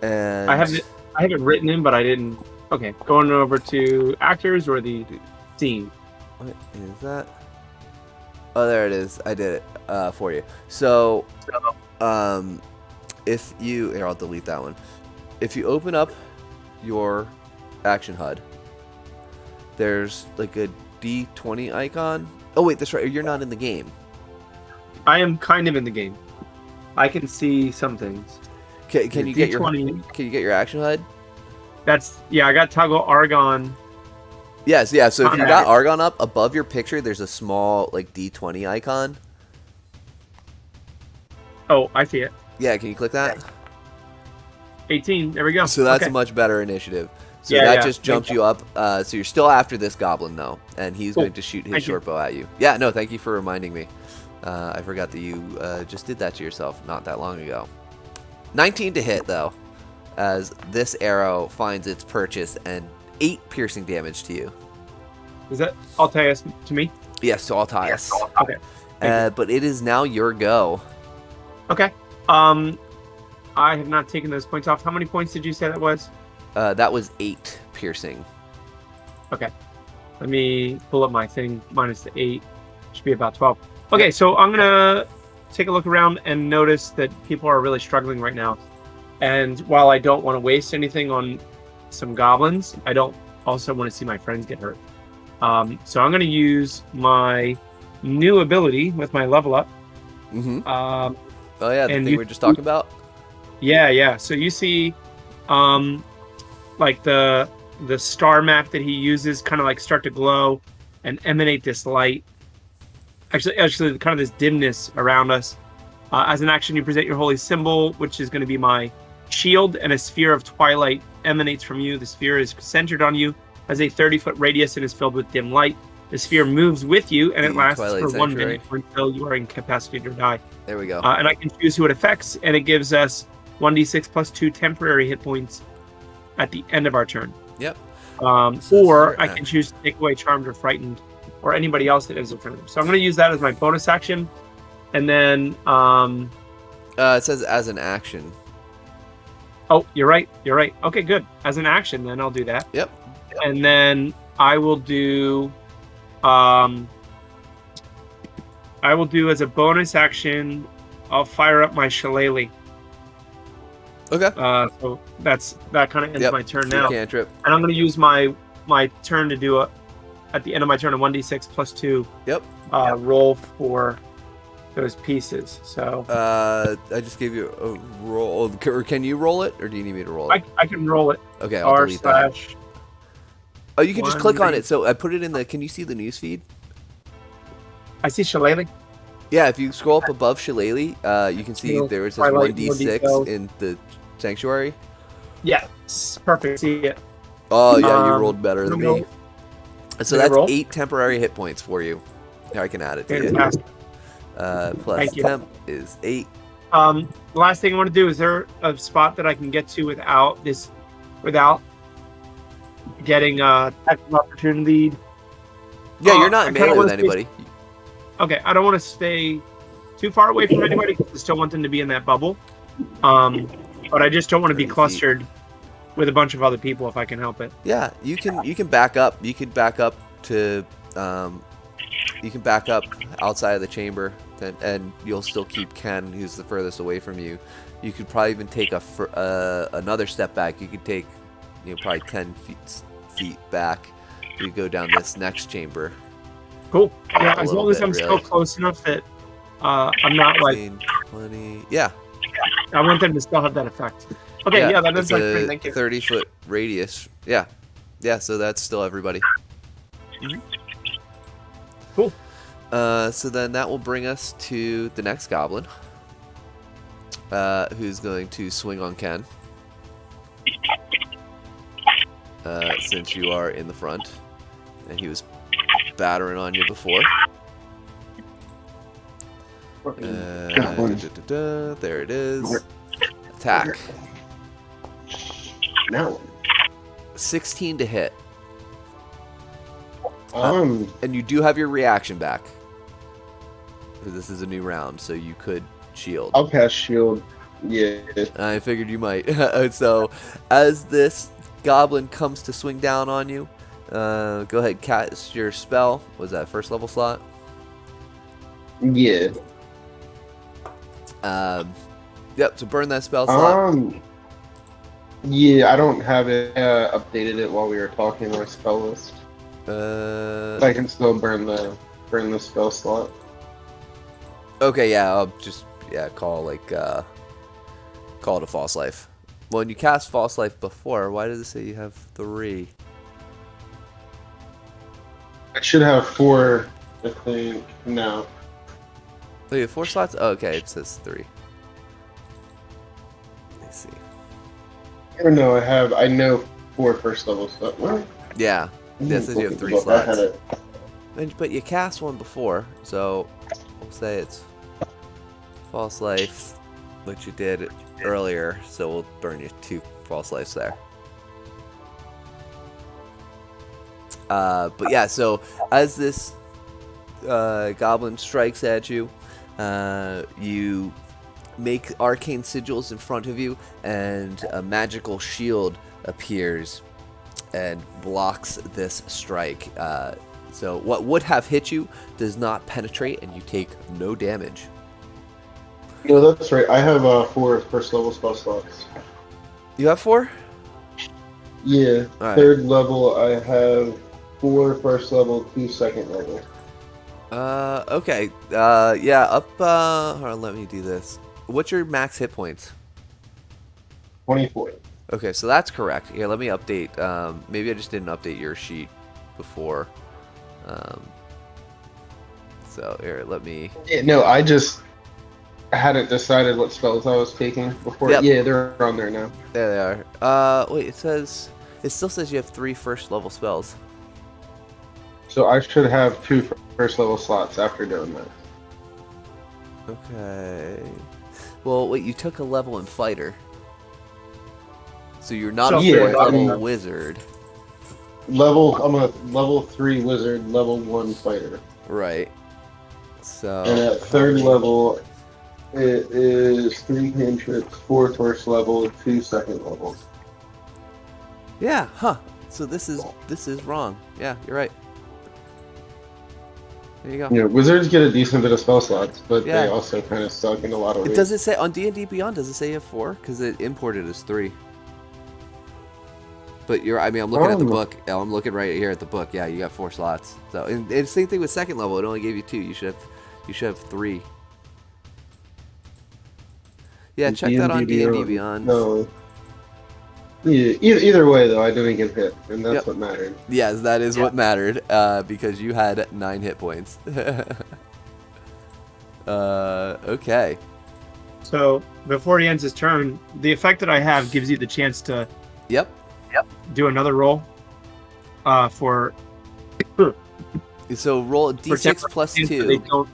And I have it written in, but I didn't. Okay, going over to actors or the scene. What is that? Oh, there it is. I did it for you. So, if you... Here, I'll delete that one. If you open up your action HUD, there's like a D20 icon. Oh, wait, that's right. You're not in the game. I am kind of in the game. I can see some things. Can you get your action HUD? I got toggle Argon. Yes, yeah. So if you got Argon up above your picture, there's a small like D20 icon. Oh, I see it. Yeah, can you click that? 18. There we go. So that's a much better initiative. So that just jumped you up. So you're still after this goblin though, and he's going to shoot his short bow at you. Yeah, no, thank you for reminding me. I forgot that you just did that to yourself not that long ago. 19 to hit though, as this arrow finds its purchase and 8 piercing damage to you. Is that Altius to me? Yes, to Altius. Okay. But it is now your go. Okay. I have not taken those points off. How many points did you say that was? That was 8 piercing. Okay. Let me pull up my thing. Minus the 8. Should be about 12. Okay, so I'm going to take a look around and notice that people are really struggling right now. And while I don't want to waste anything on some goblins, I don't also want to see my friends get hurt. So I'm going to use my new ability with my level up. Mm-hmm. Um, Oh yeah, the and thing you- we were just talking about. yeah. So you see, like the star map that he uses kind of like start to glow and emanate this light. Actually, kind of this dimness around us. As an action, you present your holy symbol, which is going to be my shield, and a sphere of twilight emanates from you. The sphere is centered on you, has a 30-foot radius, and is filled with dim light. The sphere moves with you, and it The lasts Twilight for 1 Sanctuary. minute until you are incapacitated or die. There we go. And I can choose who it affects, and it gives us 1d6 plus 2 temporary hit points at the end of our turn. Yep. This is Or your I can choose to take away Charmed or Frightened, or anybody else that ends up turning. So I'm going to use that as my bonus action. And then, It says as an action. oh, you're right. Okay, good. As an action, then I'll do that. Yep. And then I will do, as a bonus action, I'll fire up my shillelagh. Okay. So that kind of ends Yep. my turn Your now. cantrip. And I'm going to use my turn to do at the end of my turn a 1d6 plus 2 Yep. roll for those pieces. So I just gave you a roll. Or can you roll it, or do you need me to roll it? I can roll it. Okay, I'll delete that. R/. Oh, you can just click on 1. it. So I put it in the. Can you see the news feed? I see shillelagh. Yeah, if you scroll up above Shillelagh, you can see Little there it says Twilight, 1d6 1d12. in the sanctuary. Yeah, perfect. See it. Oh yeah, you Um, rolled better than me. roll. So Did I that's roll? 8 temporary hit points for you. Here, I can add it to you. Fantastic. Plus Thank you. temp is 8. The last thing I want to do is there a spot that I can get to without getting tactical opportunity? Yeah, you're not I in kinda melee with wanna stay- anybody. Okay, I don't want to stay too far away from anybody because I still want them to be in that bubble. But I just don't want to be 30 feet. clustered with a bunch of other people if I can help it. Yeah, you can back up. You could back up to you can back up outside of the chamber, and you'll still keep Ken, who's the furthest away from you. You could probably even take another step back. You could take probably 10 feet back. You go down this next chamber. Cool. Yeah, A as little long as bit, I'm still really. close enough that I'm not like 15, 20. Yeah. I want them to still have that effect. Okay, yeah, that it's is like a great. Thank you. 30-foot radius. Yeah. Yeah, so that's still everybody. Cool. So then that will bring us to the next goblin, who's going to swing on Ken. Since you are in the front, and he was battering on you before. There it is. Attack. Now, 16 to hit. um, And you do have your reaction back. Because this is a new round, so you could shield. I'll cast shield. Yeah. I figured you might. So, as this goblin comes to swing down on you, go ahead, cast your spell. Was that first level slot? Yeah. Yep, so burn that spell slot. Yeah, I don't have it updated it while we were talking on my spell list. I can still burn the spell slot. Okay, yeah, I'll just call it a false life. Well, when you cast false life before, why does it say you have 3? I should have 4, I think. No. Oh, you have 4 slots? Oh, okay, it says 3. Let's see. Or no, I know 4 first level stuff. What? Yeah, it says you have 3 I slots. had it. But you cast one before, so we'll say it's false life, which you did earlier, so we'll burn you 2 false lives there. But yeah, so as this goblin strikes at you, you make arcane sigils in front of you, and a magical shield appears and blocks this strike. So what would have hit you does not penetrate, and you take no damage. No, that's right. I have 4 first level spell slots. You have 4? Yeah. All right. 3rd level, I have 4 first level, 2 second level. Okay. Yeah, up, hold on, let me do this. What's your max hit points? 24. Okay, so that's correct. Here, let me update. Maybe I just didn't update your sheet before. Um, so here, let me. Yeah, no, I hadn't decided what spells I was taking before. Yep. Yeah, they're on there now. There they are. Wait, it still says you have 3 first level spells. So I should have 2 first level slots after doing that. Okay. Well, wait, you took a level in fighter. So you're not So- a Yeah, 4th I level mean- wizard. I'm a level 3 wizard, level 1 fighter. Right. So. And at 3rd level, it is 3 cantrips, 4 first level, 2 second level. Yeah, huh. So this is wrong. Yeah, you're right. There you go. You know, wizards get a decent bit of spell slots, but Yeah. they also kind of suck in a lot of ways. Does it say on D&D Beyond? Does it say you have 4? Because it imported as 3. But I'm looking at the book. I'm looking right here at the book. Yeah, you got 4 slots. So and same thing with second level. It only gave you 2. You should have 3. Yeah, check that on D&D Beyond. No. Yeah, either way, though, I didn't get hit, and that's Yep. what mattered. Yes, that is what mattered. Because you had 9 hit points. Okay. So before he ends his turn, the effect that I have gives you the chance to Yep. do another roll. For So roll a D6 temporary plus things that 2. they don't.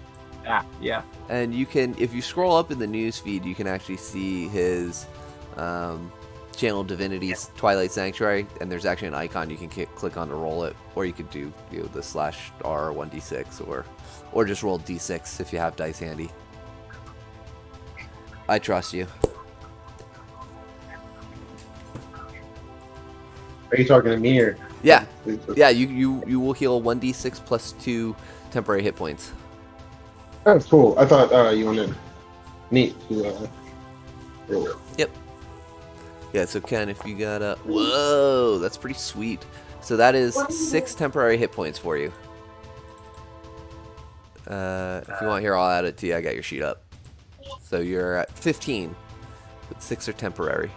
Yeah. And you can, if you scroll up in the news feed, you can actually see his channel divinity's Twilight Sanctuary, and there's actually an icon you can click on to roll it, or you could do the /R 1d6, or just roll d6 if you have dice handy. I trust you. Are you talking to me or? Yeah, yeah. You will heal 1d6 plus 2 temporary hit points. Oh, cool. I thought you wanted me to roll it. Yep. Yeah, so Ken, if you got a... Whoa, that's pretty sweet. So that is 6 temporary hit points for you. If you want here, I'll add it to you. I got your sheet up. So you're at 15, but 6 are temporary.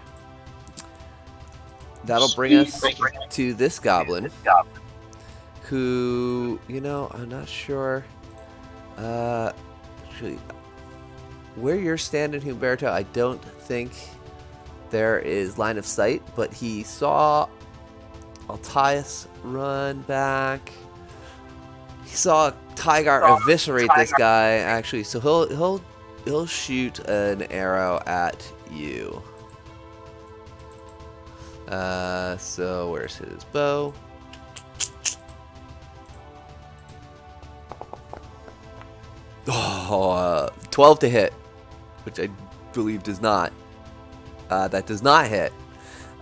That'll bring us to this goblin, who, I'm not sure. Actually, where you're standing, Humberto, I don't think there is line of sight, but he saw Altius run back. He saw Tygar eviscerate this guy, actually, so he'll shoot an arrow at you. So where's his bow? Oh, 12 to hit, which I believe does not. That does not hit.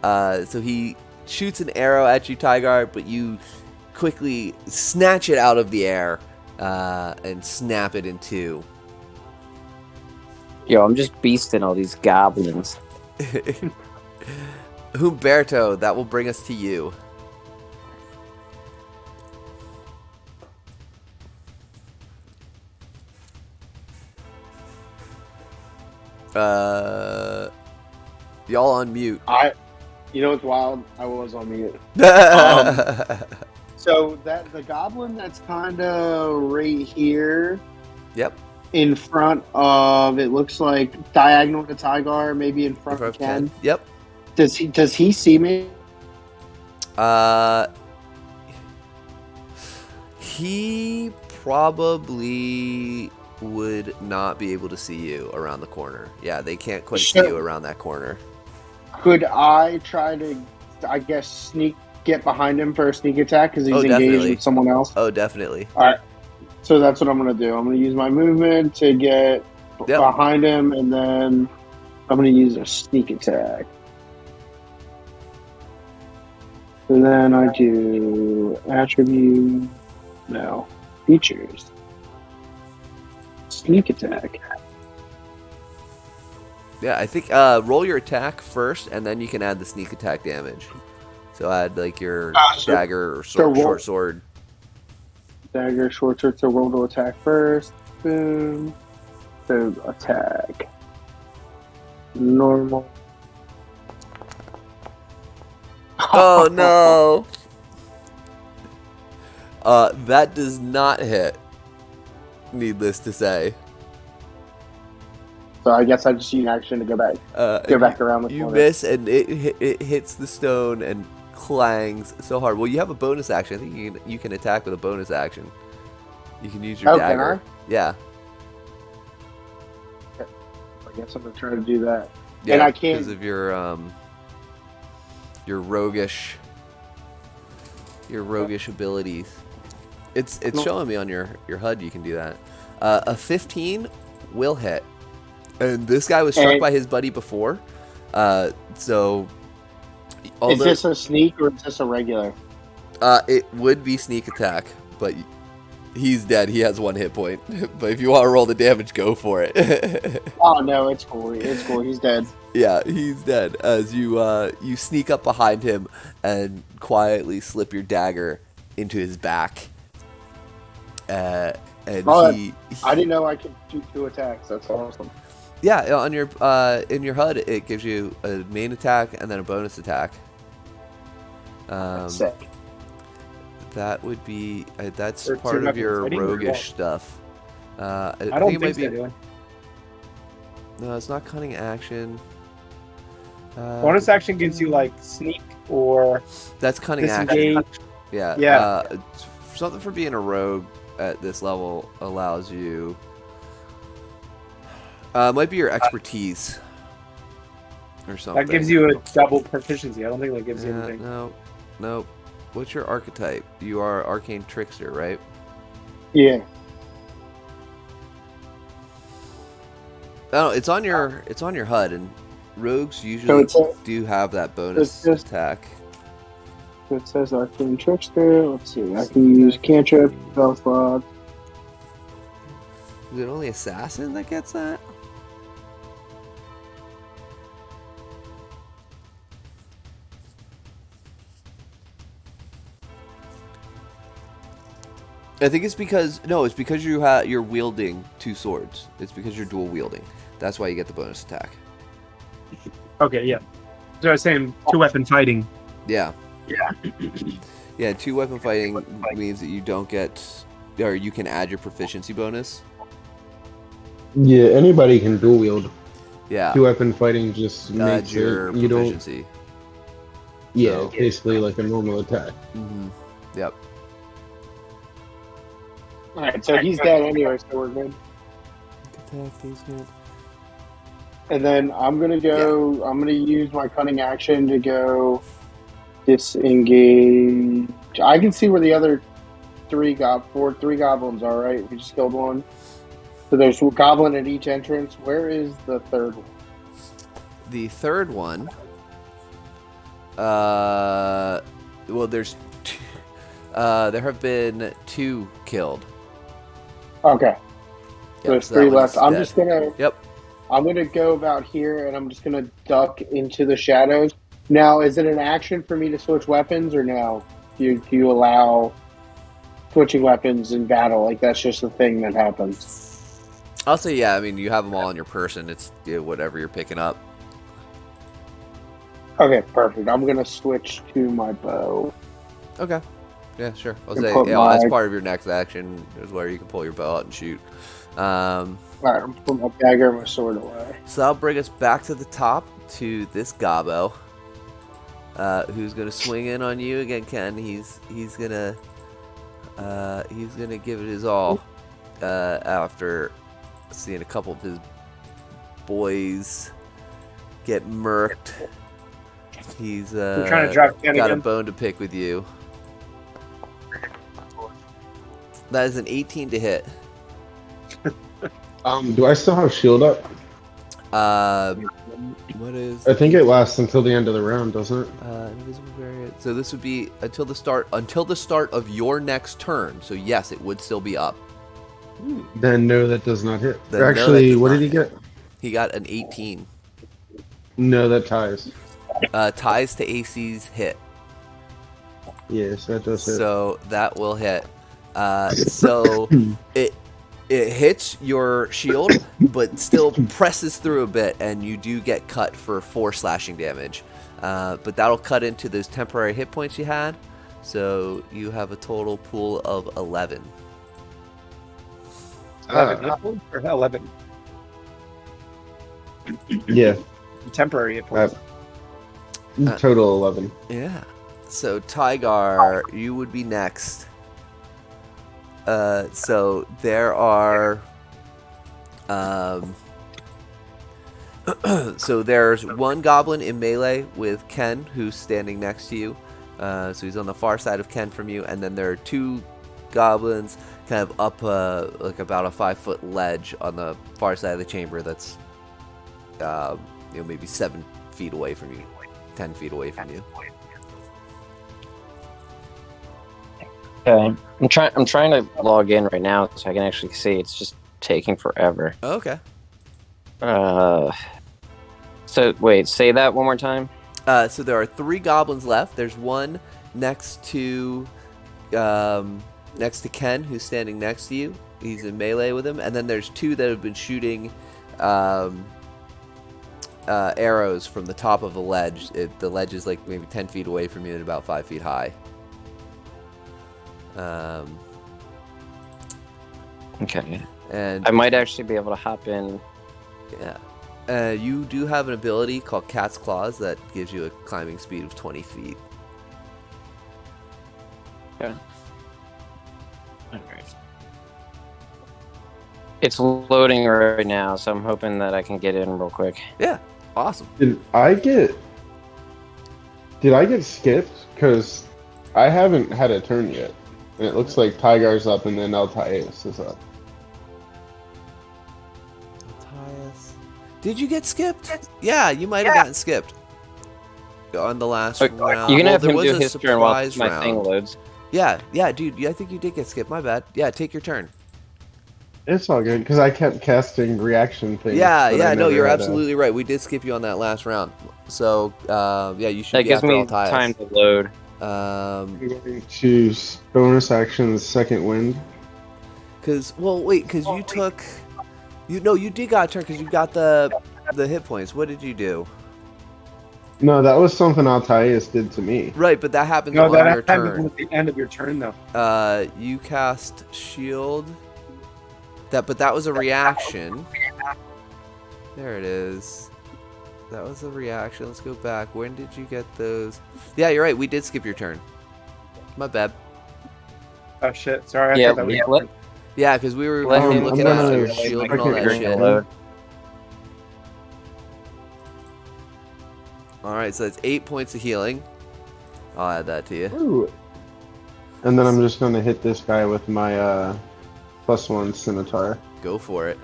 So he shoots an arrow at you, Tygar, but you quickly snatch it out of the air and snap it in 2. Yo, I'm just beasting all these goblins. Humberto, that will bring us to you. Y'all on mute. You know what's wild? I was on mute. So the goblin that's kind of right here. Yep. In front of, it looks like diagonal to Tygar, maybe in front of Ken. Yep. Does he see me? He probably would not be able to see you around the corner. Yeah, they can't quite see you around that corner. Could I try to, I guess, get behind him for a sneak attack because he's engaged with someone else? Oh, definitely. All right. So that's what I'm going to do. I'm going to use my movement to get behind him, and then I'm going to use a sneak attack. And then I do attribute, features. Sneak attack. Yeah, I think roll your attack first, and then you can add the sneak attack damage. So add like your So- dagger or so roll- short sword. Dagger, short sword, so roll to attack first. Boom. So attack. Normal. Oh no! That does not hit. Needless to say. So I guess I just use action to go back. Go back around the You corner. miss, and it hits the stone and clangs so hard. Well, you have a bonus action. I think you can attack with a bonus action. You can use your Oh, can dagger. Yeah. I guess I'm gonna try to do that. Yeah, And I can't- because of your roguish abilities. It's No. showing me on your HUD you can do that. A 15 will hit, and this guy was struck And- by his buddy before. So Is although this a sneak or is this a regular? it would be sneak attack, but he's dead. He has 1 hit point. But if you want to roll the damage, go for it. Oh no, it's cool. It's cool. He's dead. Yeah, he's dead. As you sneak up behind him and quietly slip your dagger into his back. And Oh, he I didn't know I could do 2 attacks. That's awesome. yeah, on your in your HUD it gives you a main attack and then a bonus attack. That's sick. That would be that's Or part two of your weapons fighting or roguish what? stuff. I I don't it think so, dude. No, it's not cunning action. Bonus action gives you like sneak or That's cunning action. disengage. Yeah. Yeah. Something for being a rogue at this level allows you. Might be your expertise. Or something. That gives you a double proficiency. I don't think that gives you anything. No. What's your archetype? You are arcane trickster, right? Yeah. No, it's on your HUD, and rogues usually it's a- do have that bonus it's just- attack. So it says Arcane Trickster. Let's see. I can use Cantrip, Spell Slot. Is it only assassin that gets that? I think it's because you're wielding 2 swords. It's because you're dual wielding. That's why you get the bonus attack. Okay, yeah. So I was saying 2-weapon fighting. Yeah. Yeah. Yeah, 2 weapon fighting means that you don't get, or you can add your proficiency bonus. Yeah, anybody can dual wield. Yeah. 2-weapon fighting just Add makes your it, you don't. proficiency. Yeah, So- it's basically like a normal attack. Mm-hmm. Yep. Alright, so he's dead anyway, so we're good. Attack, he's good. And then I'm gonna go. I'm gonna use my cunning action to go disengage. I can see where the other three goblins are. Right, we just killed one. So there's a goblin at each entrance. Where is the third one? The third one. Well, there's. There have been 2 killed. Okay, Yep, so there's so that 3 one's left. I'm dead. just gonna. Yep. I'm gonna go about here, and I'm just gonna duck into the shadows. Now, is it an action for me to switch weapons, or no? Do you allow switching weapons in battle? Like that's just a thing that happens. I'll say yeah. I mean, you have them all on your person. It's whatever you're picking up. Okay, perfect. I'm gonna switch to my bow. Okay. Yeah, sure. I'll And say put that's my- part of your next action is where you can pull your bow out and shoot. Alright, I'm putting my dagger and my sword away. So that'll bring us back to the top to this Gobbo, who's gonna swing in on you again. Ken, he's gonna give it his all after seeing a couple of his boys get murked. He's I'm trying to drop Ken got a again. bone to pick with you. That is an 18 to hit. Do I still have shield up? What is? I think it lasts until the end of the round, doesn't it? Invisible variant. So this would be until the start of your next turn. So yes, it would still be up. Then no, that does not hit. Then no, that Actually, does what not did he hit. get? He got an 18. No, that ties. Ties to AC's hit. Yes, that does it. So that will hit. So it hits your shield, but still presses through a bit, and you do get cut for 4 slashing damage. But that'll cut into those temporary hit points you had. So you have a total pool of 11. 11 or 11 Yeah, temporary hit points. total 11. Yeah. So Tygar, you would be next. So there are. So there's one goblin in melee with Ken, who's standing next to you. So he's on the far side of Ken from you, and then there are 2 goblins kind of up like about a 5-foot ledge on the far side of the chamber. That's maybe 7 feet away from you, 10 feet away from you. Okay. I'm trying to log in right now so I can actually see. It's just taking forever. Okay. So wait, say that one more time. So there are 3 goblins left. There's one next to Ken, who's standing next to you. He's in melee with him, and then there's 2 that have been shooting arrows from the top of the ledge. The ledge is like maybe 10 feet away from you and about 5 feet high. Okay. And I might actually be able to hop in. yeah. You do have an ability called Cat's Claws that gives you a climbing speed of 20 feet. Okay. Alright. It's loading right now, so I'm hoping that I can get in real quick. Yeah, awesome. Did I get skipped? Because I haven't had a turn yet. And it looks like Tygar's up and then Altaeus is up. Matthias. Did you get skipped? Yeah, you might have gotten skipped on the last round. You're gonna have there him was do a his turn while surprise my thing round. loads. Yeah, dude. I think you did get skipped. My bad. Yeah, take your turn. It's all good, because I kept casting reaction things. Yeah, but I no, never you're had absolutely right. We did skip you on that last round. So, yeah, you should That be gives after me Altaeus. time to load. I'm going to choose bonus action second wind. Because you took, you did got a turn because you got the hit points. What did you do? No, that was something Altaeus did to me. Right, but that happens No, on that your happened turn. at the end of your turn, though. You cast shield. But that was a reaction. There it is. That was a reaction. Let's go back. When did you get those? Yeah, you're right. We did skip your turn. My bad. Oh shit! Sorry. I Yeah, thought that was your turn. Yeah, because we were Let him looking I'm at gonna your like shield and mark all it that right shit. now. Alright, so that's 8 points of healing. I'll add that to you. Ooh. And then I'm just going to hit this guy with my +1 scimitar. Go for it.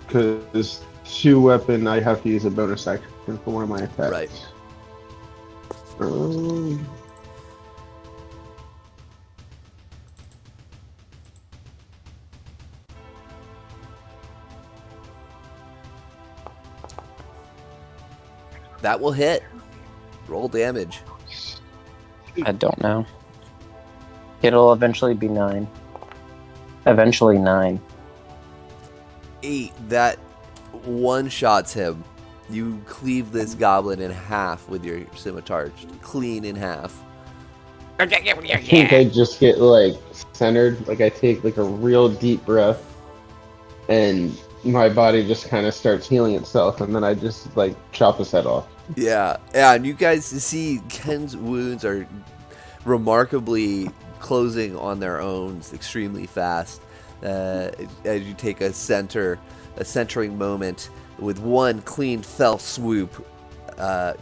Because 2 weapon, I have to use a bonus action for one of my attacks. Right. That will hit. Roll damage. I don't know. It'll eventually be 9. Eventually 9. 8. That one-shots him. You cleave this goblin in half with your scimitar. Just clean in half. I think I just get like centered, like I take like a real deep breath and my body just kind of starts healing itself, and then I just like chop his head off. Yeah, and you guys see Ken's wounds are remarkably closing on their own extremely fast. As you take a centering moment with one clean fell swoop,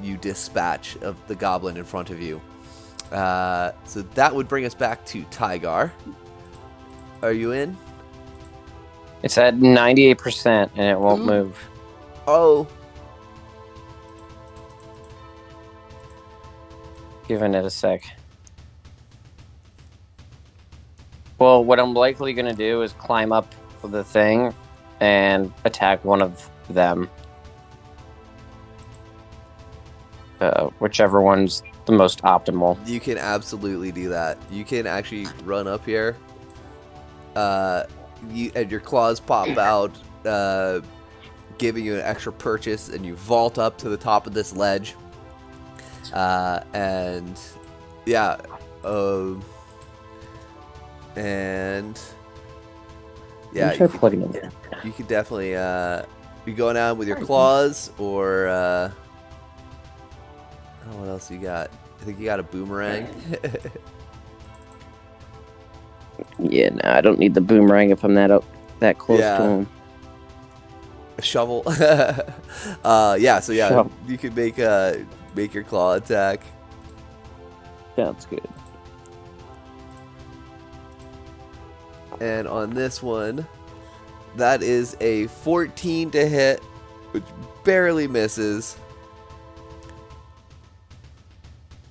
you dispatch of the goblin in front of you. So that would bring us back to Tygar. Are you in? It's at 98% and it won't move. Oh, Giving it a sec. Well, what I'm likely going to do is climb up the thing and attack one of them. whichever one's the most optimal. You can absolutely do that. You can actually run up here. And your claws pop out, giving you an extra purchase, and you vault up to the top of this ledge. And yeah, and yeah, Try plugging in there. you could definitely be going out with your claws, or I don't know what else you got. I think you got a boomerang. Yeah, no, I don't need the boomerang if I'm that close Yeah. to him. A shovel. Yeah. So yeah, Shovel. you could make your claw attack. Sounds good. And on this one, that is a 14 to hit, which barely misses.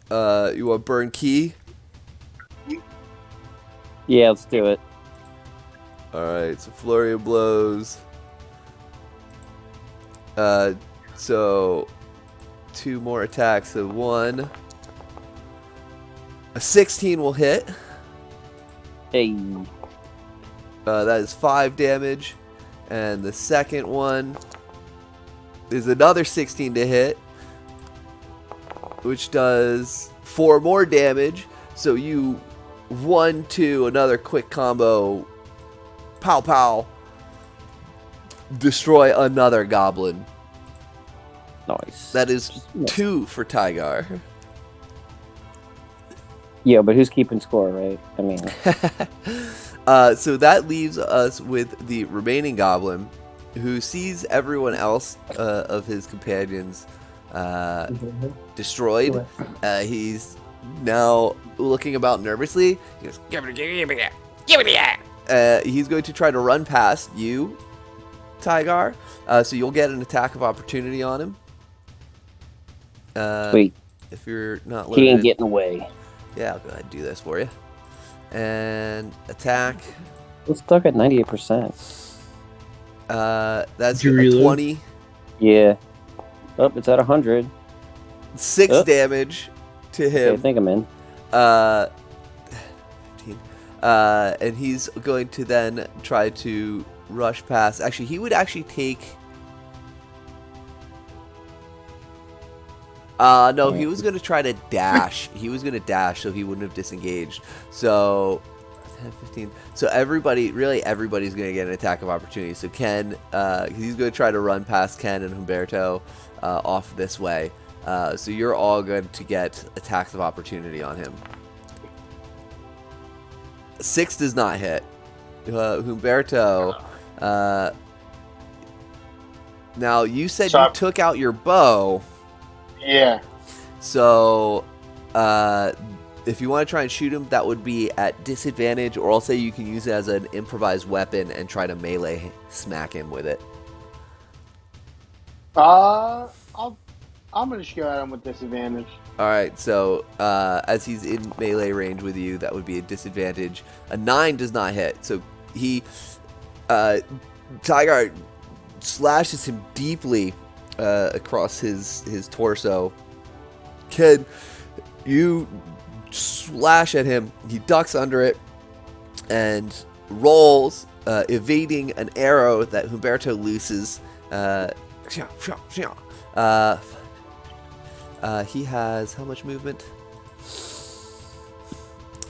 You want burn key? Yeah, let's do it. Alright, so flurry of blows. So 2 more attacks. So 1. A 16 will hit. Hey, That is 5 damage. And the second one is another 16 to hit, which does 4 more damage. So you 1-2 another quick combo. Pow pow. Destroy another goblin. nice. That is 2 for Tygar. Yeah, but who's keeping score, right? I mean, So that leaves us with the remaining goblin, who sees everyone else of his companions destroyed. He's now looking about nervously. He goes, give it he's going to try to run past you, Tygar. So you'll get an attack of opportunity on him. sweet. If you're not He ain't loaded. getting away. Yeah, I'll go ahead and do this for you. And attack. We're stuck at 98%. That's Did you a reload? 20. Yeah. Oh, it's at 100. 6 Oh. damage to Okay, I him. think I'm in. 15. And he's going to then try to rush past. Actually, he would actually take. No, he was going to try to dash. He was going to dash, so he wouldn't have disengaged. So, 10, 15. So everybody's going to get an attack of opportunity. So Ken, he's going to try to run past Ken and Humberto off this way. So you're all going to get attacks of opportunity on him. 6 does not hit. Humberto. Now you said So you I'm- took out your bow. Yeah. So, if you want to try and shoot him, that would be at disadvantage, or I'll say you can use it as an improvised weapon and try to melee smack him with it. I'm gonna just go at him with disadvantage. All right. So, as he's in melee range with you, that would be a disadvantage. A 9 does not hit. So Tygar slashes him deeply across his torso. Ken, you slash at him. He ducks under it and rolls, evading an arrow that Humberto looses. He has how much movement?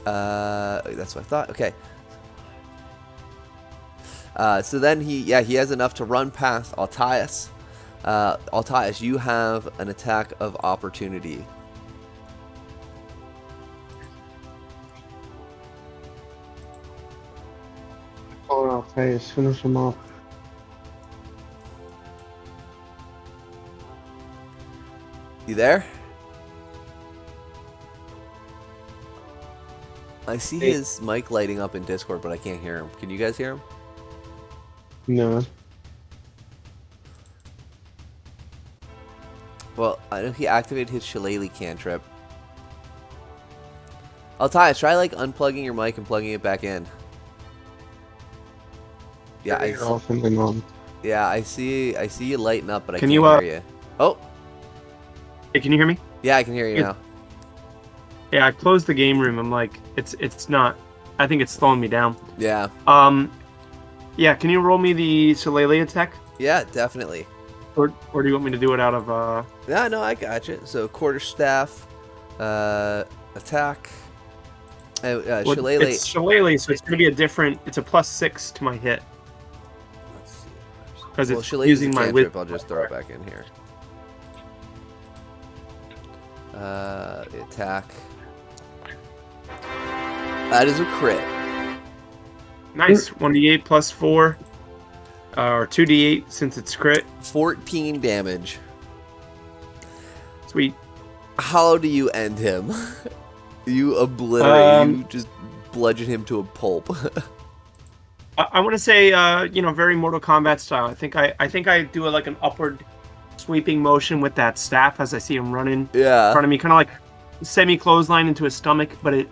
That's what I thought. Okay. So then he has enough to run past Altias. Altias, you have an attack of opportunity. Hold on, Titus, finish him off. You there? I see his mic lighting up in Discord, but I can't hear him. Can you guys hear him? No. Well, I know he activated his Shillelagh cantrip. Altias, try like unplugging your mic and plugging it back in. Yeah, Turn it off and then on. I see you lighting up, but I Can can't you, hear you. Oh, Hey, can you hear me? Yeah, I can hear you Yeah. now. Yeah, I closed the game room. I'm like, it's not. I think it's slowing me down. Yeah. Yeah. Can you roll me the Shillelagh attack, Yeah, definitely. or do you want me to do it out of? No, I got you. So quarterstaff, attack. Well, Shillelagh. it's Shillelagh, so it's going to be a different. It's a +6 to my hit Let's see. because Well, it's Shillelagh's a using my cantrip. wisdom. I'll just throw it back in here. The attack. That is a crit. Nice. 1d8 +4, or 2d8 since it's crit. 14 damage. Sweet. How do you end him? You obliterate. You Um, just bludgeon him to a pulp. I want to say, very Mortal Kombat style. I think I do like an upward sweeping motion with that staff as I see him running in Yeah. front of me, kind of like semi clothesline into his stomach, but it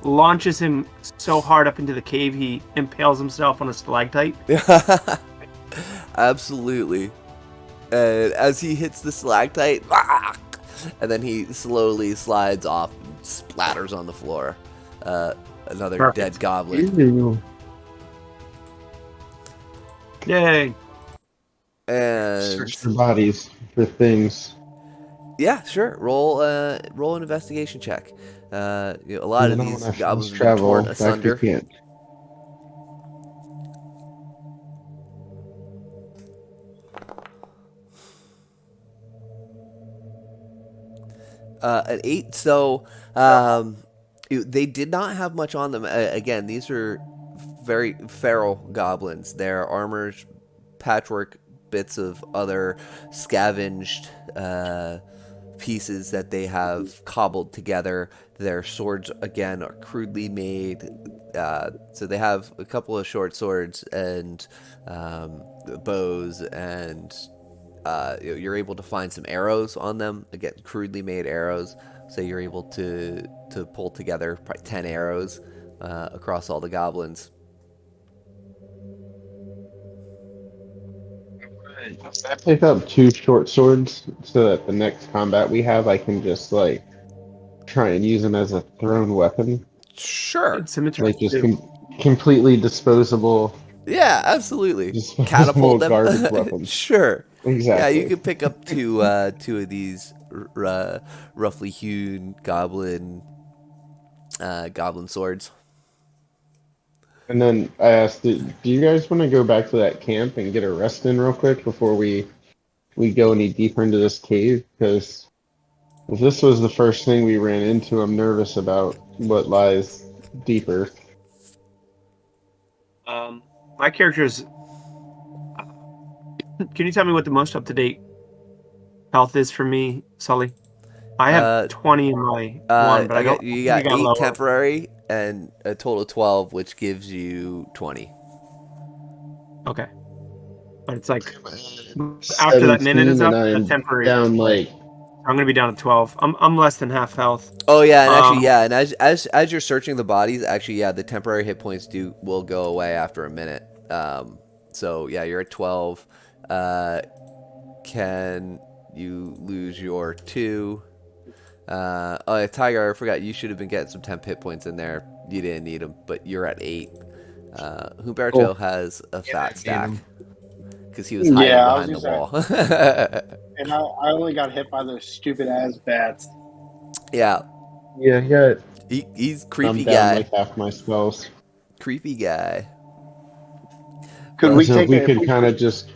launches him so hard up into the cave he impales himself on a stalactite. Absolutely. And as he hits the stalactite, and then he slowly slides off and splatters on the floor. Another Perfect. dead goblin. Ew. Yay! And Search for bodies, for things. yeah, sure. Roll an investigation check. A lot of Not these when I goblins first have been torn back to asunder. camp. An 8. So they did not have much on them. Again, these are very feral goblins. Their armor's patchwork bits of other scavenged pieces that they have cobbled together. Their swords, again, are crudely made. So they have a couple of short swords and bows, and you're able to find some arrows on them. Again, crudely made arrows. So you're able to pull together probably 10 arrows across all the goblins. I pick up 2 short swords so that the next combat we have, I can just like try and use them as a thrown weapon, Sure. Symmetry. like just completely disposable, Yeah, absolutely. disposable Catapult them. garbage weapons. Sure. Yeah, you Exactly. could pick up two of these roughly hewn goblin swords. And then I asked, do you guys want to go back to that camp and get a rest in real quick before we go any deeper into this cave? Because if this was the first thing we ran into, I'm nervous about what lies deeper. My character's. Can you tell me what the most up to date health is for me, Sully? I have 20 in my one, but I don't. You I got think I 8 lower. temporary and a total of 12, which gives you 20. Okay, but it's like after that minute is 17, up, and the I'm temporary. down like I'm gonna be down to 12. I'm less than half health. Oh yeah, and actually and as you're searching the bodies, actually the temporary hit points will go away after a minute. So yeah, you're at 12. Can you lose your 2? Tiger, I forgot. You should have been getting some temp hit points in there. You didn't need them, but you're at 8. Humberto has a fat stack because he was hiding Yeah, I was behind the gonna wall. And I only got hit by those stupid ass bats. Yeah, yeah. he's I'm creepy down guy. like half my spells. Creepy guy. Could we So take if we it? could kind of just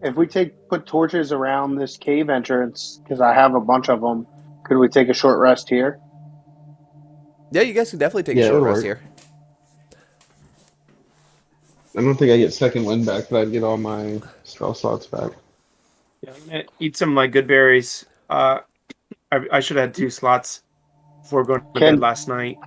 If we put torches around this cave entrance, because I have a bunch of them, could we take a short rest here? Yeah, you guys can definitely take a Yeah, short it'll rest work. here. I don't think I get second wind back, but I'd get all my spell slots back. Yeah, I'm gonna eat some of my good berries. I should have had 2 slots before going to bed last night.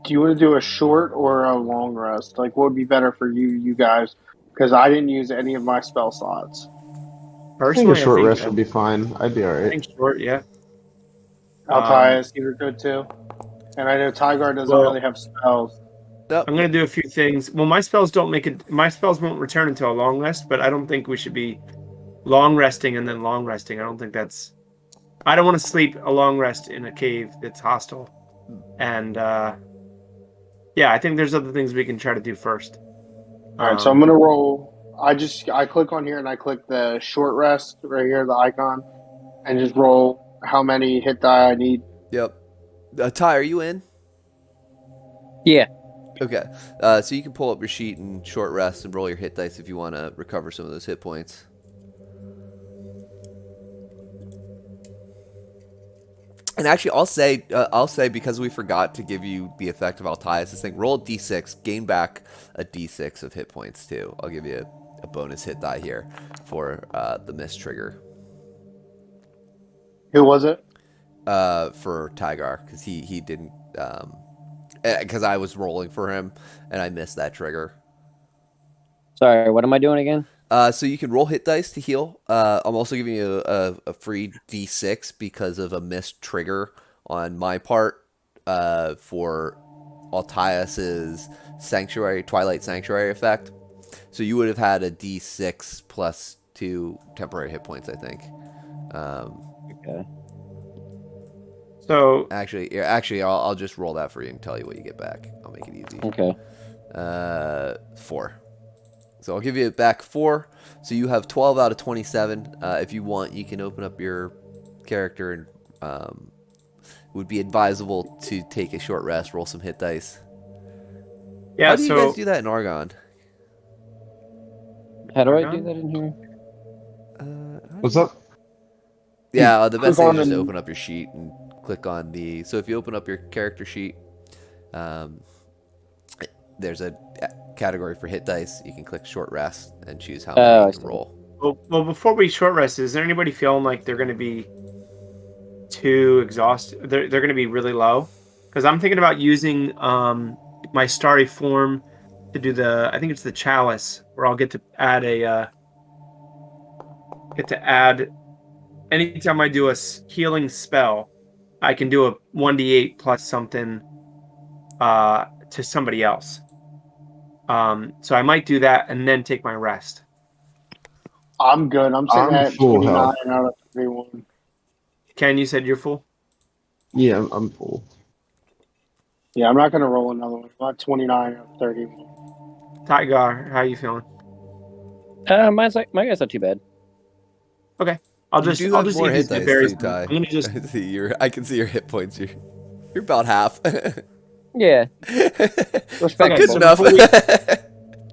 Do you want to do a short or a long rest? Like, what would be better for you guys? Because I didn't use any of my spell slots. I think a Personally, short rest would be fine. I'd be I alright. think short, yeah. Altias, you're good too. And I know Tygar doesn't really have spells. Yep. I'm gonna do a few things. Well, my spells don't make it. My spells won't return until a long rest, but I don't think we should be long resting and then long resting. I don't think that's I don't want to sleep a long rest in a cave that's hostile. And yeah, I think there's other things we can try to do first. All right, so I'm gonna roll. I click on here and I click the short rest right here, the icon, and just roll how many hit die I need. Yep. Ty, are you in? Yeah. Okay. So you can pull up your sheet and short rest and roll your hit dice if you want to recover some of those hit points. And actually, I'll say because we forgot to give you the effect of Altias, this thing, roll a d6, gain back a d6 of hit points too. I'll give you a bonus hit die here for the miss trigger. Who was it? For Tygar, because he didn't, because I was rolling for him and I missed that trigger. Sorry, what am I doing again? So you can roll hit dice to heal. I'm also giving you a free d6 because of a missed trigger on my part for Altias's Twilight Sanctuary effect. So you would have had a d6 plus 2 temporary hit points, I think. Okay. So Actually, I'll just roll that for you and tell you what you get back. I'll make it easy. Okay. 4. So I'll give you back 4. So you have 12 out of 27. If you want, you can open up your character and would be advisable to take a short rest, roll some hit dice. yeah, How do you so guys do that in Argon? How do I do that in here? What's up? Yeah, the best Click thing on is just the- open up your sheet and click on the. So if you open up your character sheet, there's a category for hit dice. You can click short rest and choose how many I you can see. roll. well, before we short rest, is there anybody feeling like they're going to be too exhausted? They're going to be really low, because I'm thinking about using my starry form to do I think it's the chalice, where I'll get to add anytime I do a healing spell, I can do a 1d8 plus something to somebody else. So I might do that and then take my rest. I'm good. I'm sitting I'm at full 29 health. out of 31. Ken, you said you're full? Yeah, I'm full. Yeah, I'm not gonna roll another one. I'm at 29 out of 31. Tygar, how you feeling? My guy's not too bad. Okay. I'll You just do I'll have just more eat hit these dice berries. too, Ty. I'm gonna just I can see your hit points. You're about half. Yeah. That's Respectable. good so enough. before we-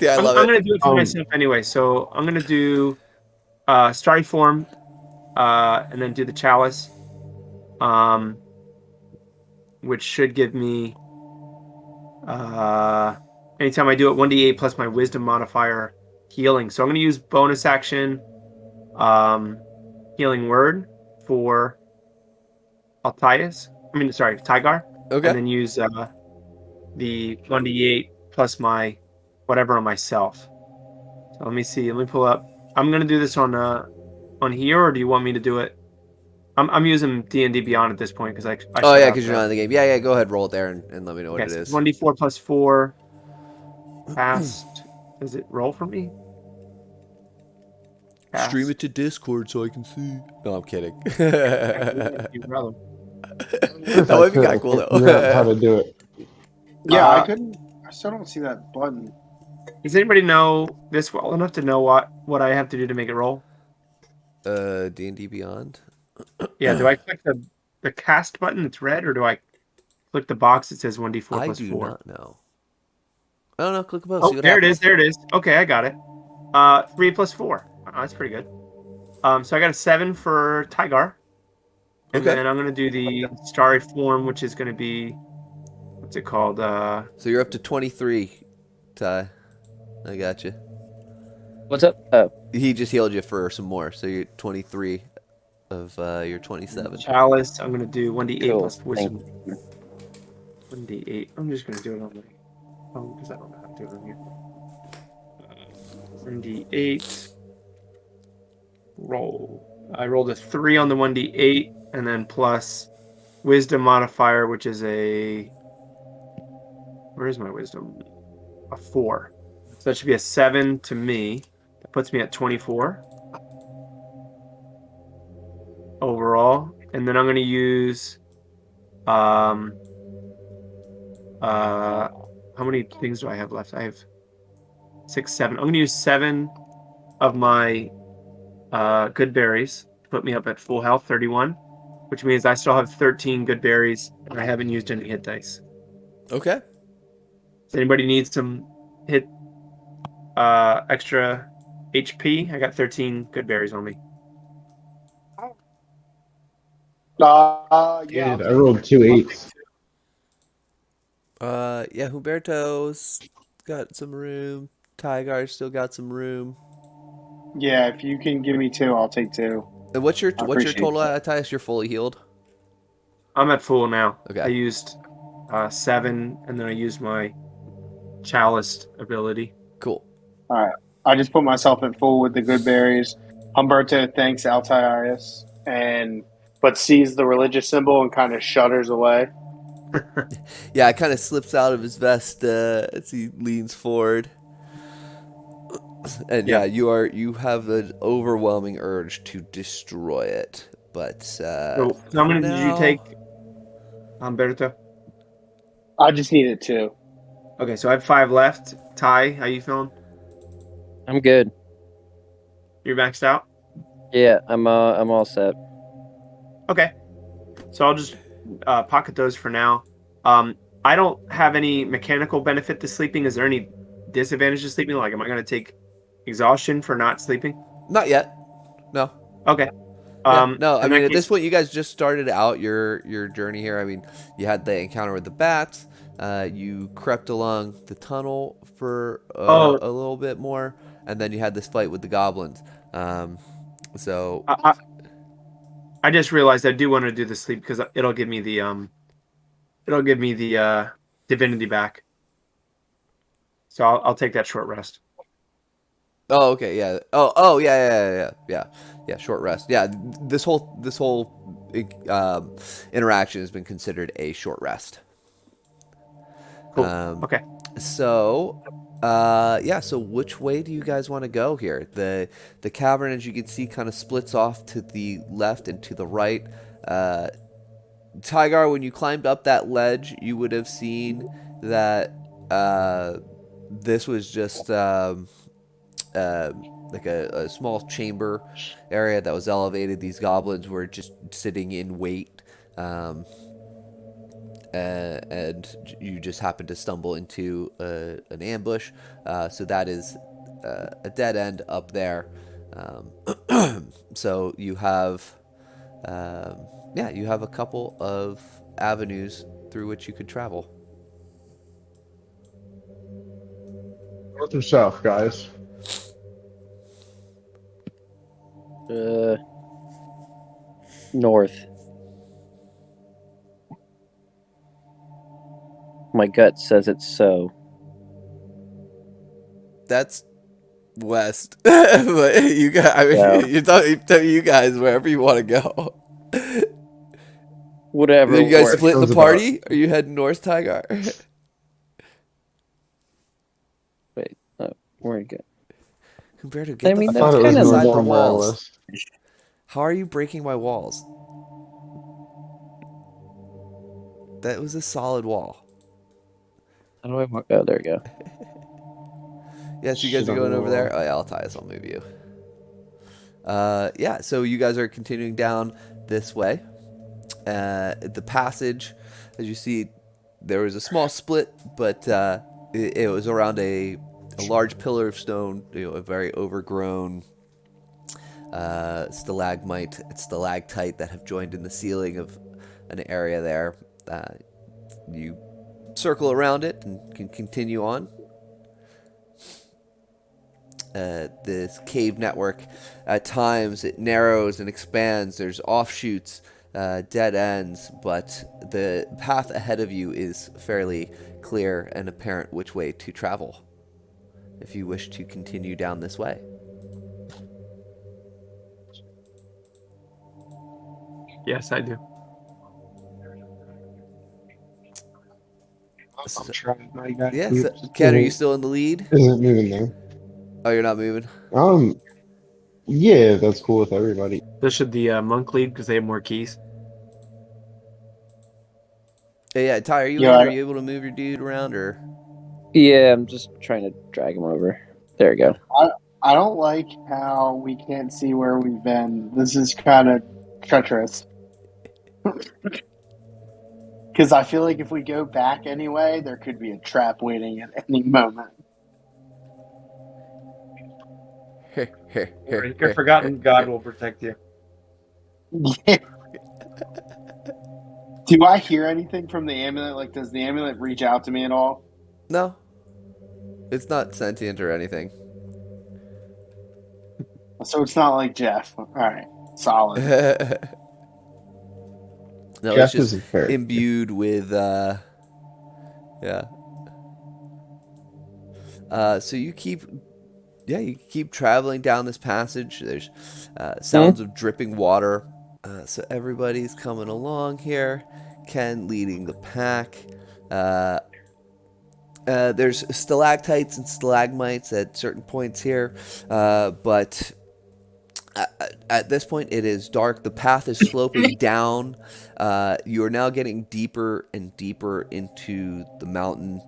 Yeah, I I'm love gonna it. do it for myself anyway. So I'm gonna do starry form, and then do the chalice, which should give me anytime I do it 1d8 plus my wisdom modifier healing. So I'm gonna use bonus action healing word for Altias. Tygar. Okay. And then use the 1d8 plus my whatever on myself. So let me see. Let me pull up. I'm gonna do this on here, or do you want me to do it? I'm using D&D Beyond at this point because I Oh set yeah, up because you're not in the game. Yeah, go ahead, roll it there and let me know what okay, it so is. 1d4 plus 4 cast. Does it roll for me? Cast. Stream it to Discord so I can see. No, I'm kidding. Brother. That might be kind of cool Figure out how though. to do it. Yeah, I still don't see that button. Does anybody know this well enough to know what I have to do to make it roll? D&D Beyond. Yeah, do I click the cast button that's red, or do I click the box that says 1d4 I plus do 4? not know. I don't know. Click above. Oh, See what there happens. it is. Okay, I got it. 3 plus 4. Oh, that's pretty good. So I got a 7 for Tygar. And Okay. then I'm gonna do the starry form, which is gonna be what's it called? So you're up to 23, Ty. I got you. What's up? Oh, He just healed you for some more, so you're 23 of your 27. Chalice. I'm gonna do 1d8 cool. plus wisdom. Thank you. 1d8. I'm just gonna do it on my phone because I don't know how to do it on here. 1d8. Roll. I rolled a 3 on the 1d8, and then plus wisdom modifier, which is where is my wisdom? A 4. So that should be a 7 to me. That puts me at 24 overall and then I'm going to use how many things do I have left? I have 6, 7. I'm going to use 7 of my good berries to put me up at full health, 31, which means I still have 13 good berries and I haven't used any hit dice. Okay. Does anybody need some hit extra HP? I got 13 good berries on me. Yeah, I'll Dude, I take rolled 2 I'll take 8s. Yeah, Humberto's got some room. Tygar's still got some room. Yeah, if you can give me 2, I'll take 2. And I what's your appreciate total that. at Tyus? You're fully healed. I'm at full now. I Okay. used 7, and then I used my chalice ability. Cool. All right. I just put myself at full with the good berries. Humberto thanks Altairus but sees the religious symbol and kind of shudders away. Yeah, it kind of slips out of his vest as he leans forward. And yeah, you have an overwhelming urge to destroy it, but So how for many did you now, take, Humberto? I just needed 2. Okay, so I have 5 left. Ty, how you feeling? I'm good. You're maxed out? Yeah, I'm all set. Okay. So I'll just pocket those for now. I don't have any mechanical benefit to sleeping. Is there any disadvantage to sleeping? Like, am I going to take exhaustion for not sleeping? not yet. No. Okay. Yeah, no. I In mean, that at this case, point, you guys just started out your journey here. I mean, you had the encounter with the bats. You crept along the tunnel for oh, a little bit more, and then you had this fight with the goblins. So I just realized I do want to do the sleep because it'll give me the divinity back. So I'll take that short rest. Oh, okay, yeah. Oh, yeah. Short rest. Yeah, this whole interaction has been considered a short rest. Cool. Um, Okay. so, yeah. So, which way do you guys want to go here? The cavern, as you can see, kind of splits off to the left and to the right. Tygar, when you climbed up that ledge, you would have seen that this was just like a small chamber area that was elevated. These goblins were just sitting in wait, and you just happened to stumble into an ambush. So that is a dead end up there. So you have, yeah, you have a couple of avenues through which you could travel. North or south, guys? North. My gut says it's so. That's west, but you guys, I mean, Yeah. you tell you guys wherever you want to go. Whatever. Are you guys works. splitting the Sounds about- party? Are you heading north, Tygar? Wait, where you go? Humberto, get I mean, the that's fuck kinda inside the from where I walls. was. How are you breaking my walls? That was a solid wall. How do I walk? Oh, there you go. Yeah, so you guys Shit are on going the over wall. there? Oh, yeah, I'll tie us. I'll move you. Yeah, so you guys are continuing down this way. The passage, as you see, there was a small split, but it was around a large pillar of stone, a very overgrown stalagmite, that have joined in the ceiling of an area there. You circle around it and can continue on. This cave network, at times it narrows and expands. There's offshoots, dead ends, but the path ahead of you is fairly clear and apparent which way to travel if you wish to continue down this way. Yes, I do. I'm trying. Now you got Yeah, so, Ken, are you still in the lead? Isn't moving there. Oh, you're not moving? Yeah, that's cool with everybody. This should the monk lead because they have more keys. Yeah, Ty, are you You in? Are know, you able to move your dude around, or? Yeah, I'm just trying to drag him over. There we go. I don't like how we can't see where we've been. This is kind of treacherous. Because I feel like if we go back anyway, there could be a trap waiting at any moment. Your forgotten God will protect you. Do I hear anything from the amulet? Like, does the amulet reach out to me at all? No, it's not sentient or anything. So it's not like Jeff. All right, solid. No, it's Jeff just is a character. imbued with yeah. So you keep you keep traveling down this passage. There's sounds of dripping water. So everybody's coming along here. Ken leading the pack. Uh, there's stalactites and stalagmites at certain points here, but at this point it is dark. The path is sloping down. You are now getting deeper and deeper into the mountain.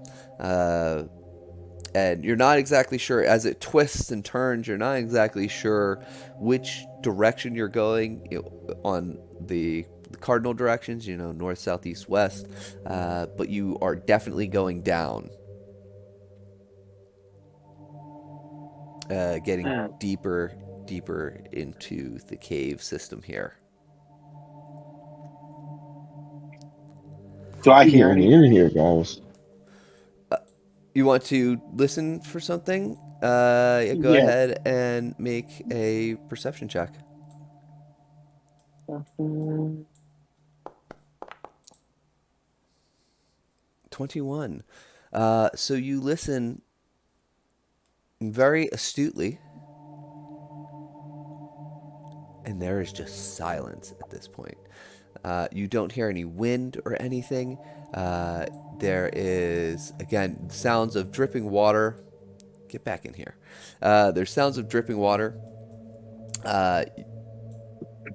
And you're not exactly sure, as it twists and turns, you're not exactly sure which direction you're going, on the cardinal directions, north, south, east, west, but you are definitely going down, getting deeper into the cave system here. Do I We're hear getting in anything? here, guys. You want to listen for something? Yeah, go Yeah. ahead and make a perception check. 21. So you listen very astutely, and there is just silence at this point. You don't hear any wind or anything. There is, again, sounds of dripping water. Get back in here. There's sounds of dripping water.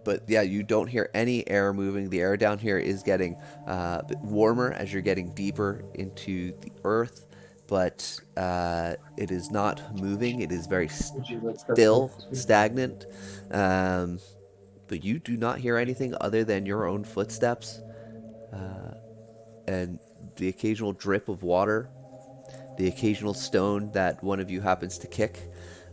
But yeah, you don't hear any air moving. The air down here is getting a bit warmer as you're getting deeper into the earth, but it is not moving. It is very still, stagnant. But you do not hear anything other than your own footsteps and the occasional drip of water, the occasional stone that one of you happens to kick.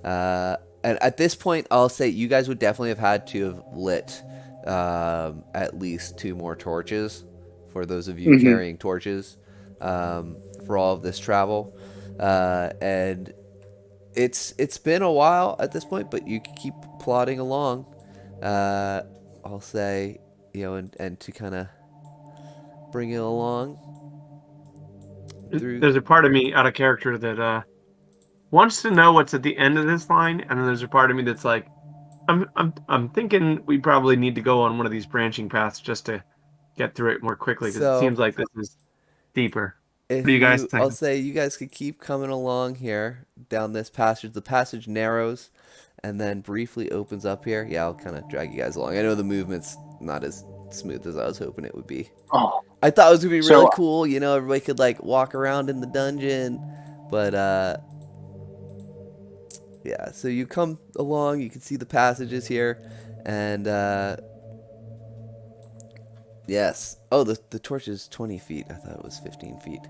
And at this point, I'll say you guys would definitely have had to have lit at least 2 more torches for those of you Mm-hmm. carrying torches for all of this travel. And it's been a while at this point, but you keep plodding along. I'll say, and to kind of bring it along through. There's a part of me out of character that wants to know what's at the end of this line, and then there's a part of me that's like, I'm thinking we probably need to go on one of these branching paths just to get through it more quickly because it So seems like this is deeper. What do if you guys you, think? I'll say you guys could keep coming along here down this passage. The passage narrows and then briefly opens up here. Yeah, I'll kind of drag you guys along. I know the movement's not as smooth as I was hoping it would be. Oh, I thought it was gonna be really so cool. Everybody could like walk around in the dungeon, but yeah. So you come along. You can see the passages here, and yes. Oh, the torch is 20 feet. I thought it was 15 feet.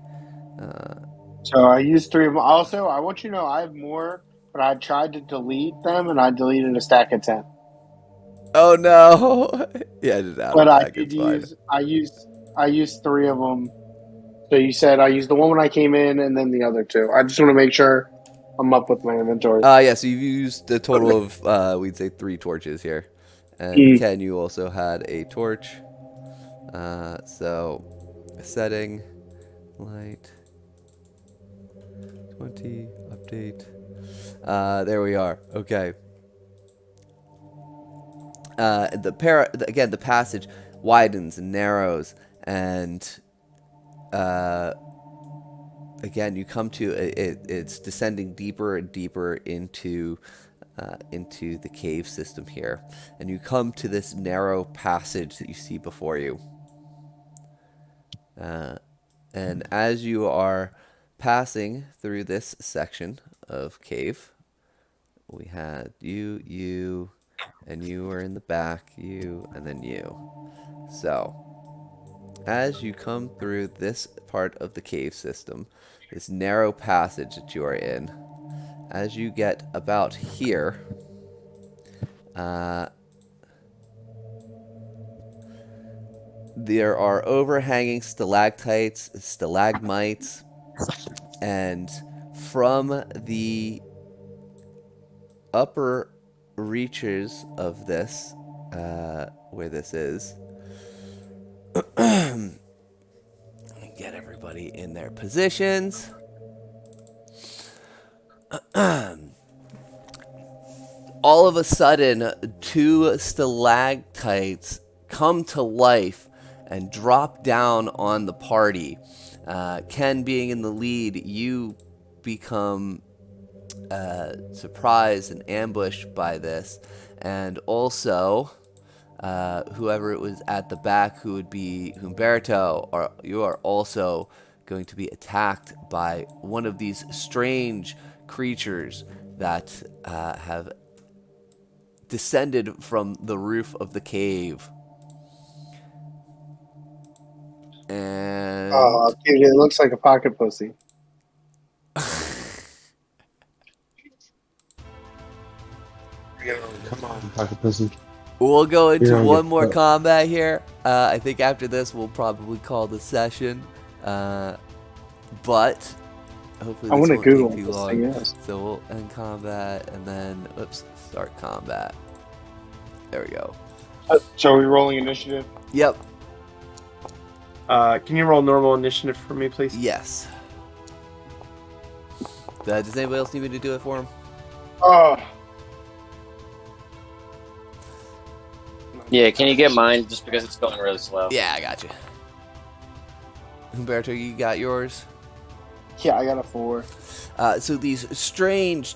so I used 3 of them. Also, I want you to know I have more, but I tried to delete them and I deleted a stack of 10. Oh no! Yeah, just out But I attack. did It's fine. use I used 3 of them. So you said I used the one when I came in and then the other 2. I just want to make sure I'm up with my inventory. Yeah. So you've used a total of we'd say 3 torches here, and Mm. Ken, you also had a torch. So setting light 20 update. There we are. Okay. Again, the passage widens and narrows, and again, you come to it. It's descending deeper and deeper into the cave system here, and you come to this narrow passage that you see before you. And as you are passing through this section of cave, we had you, and you were in the back, you, and then you. So, as you come through this part of the cave system, this narrow passage that you are in, as you get about here, there are overhanging stalactites, stalagmites, and from the upper reaches of this, where this is, get everybody in their positions. All of a sudden, two stalactites come to life and drop down on the party. Ken being in the lead, you become surprised and ambushed by this. And also, whoever it was at the back, who would be Humberto, you are also going to be attacked by one of these strange creatures that have descended from the roof of the cave. And Oh, dude, it looks like a pocket pussy. Come on, pocket pussy. we'll go You're into gonna one get more cut. combat here. I think after this, we'll probably call the session. But hopefully I this want to won't Google take too this long. thing is. So we'll end combat and then, start combat. There we go. So are we rolling initiative? Yep. Can you roll normal initiative for me, please? Yes. Does anybody else need me to do it for him? Oh. Yeah, can you get mine just because it's going really slow? Yeah, I got you. Humberto, you got yours? Yeah, I got a 4. So these strange,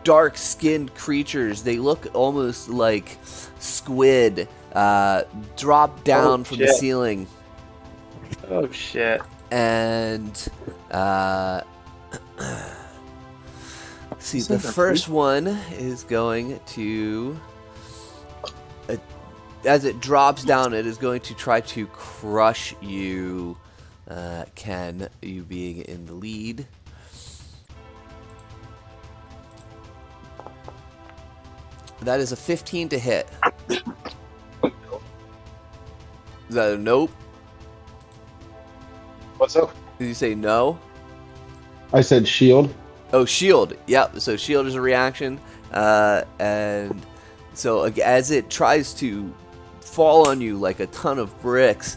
dark-skinned creatures, they look almost like squid, drop down from the shit. ceiling. Oh shit! And see, Is the that a first one is going to, as it drops down, it is going to try to crush you, Ken, you being in the lead. That is a 15 to hit. Is that a nope? What's up? Did you say no? I said shield. Oh, shield. Yep. So shield is a reaction, and so as it tries to fall on you like a ton of bricks,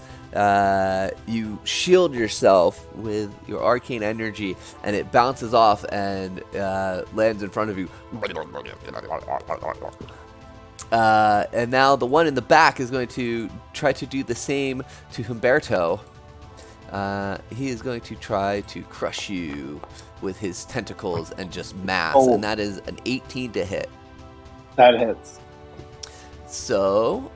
you shield yourself with your arcane energy, and it bounces off and lands in front of you. And now the one in the back is going to try to do the same to Humberto. He is going to try to crush you with his tentacles and just mass, Oh. and that is an 18 to hit. That hits. So,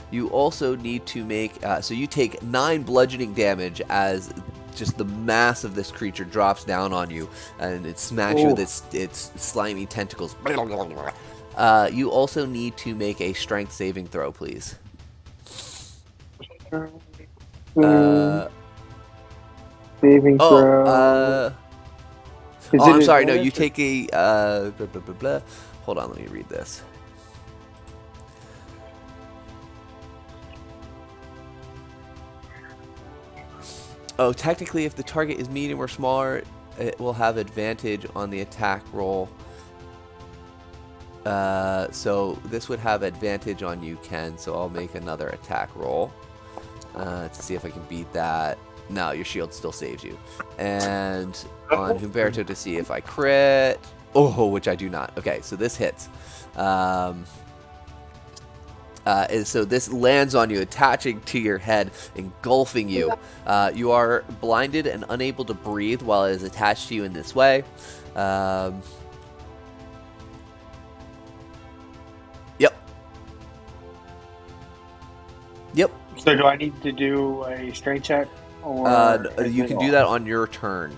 you also need to make, so you take 9 bludgeoning damage as just the mass of this creature drops down on you, and it smacks you with its slimy tentacles. You also need to make a strength saving throw, please. Saving throw. I'm sorry. No, you take a blah, blah, blah, blah. Hold on, let me read this. Oh, technically, if the target is medium or smaller, it will have advantage on the attack roll. So this would have advantage on you, Ken. So I'll make another attack roll to see if I can beat that. No, your shield still saves you. And on Humberto to see if I crit. Oh, which I do not. Okay, so this hits. And so this lands on you, attaching to your head, engulfing you. You are blinded and unable to breathe while it is attached to you in this way. Yep. Yep. So do I need to do a strength check, or is You it can do all- that on your turn.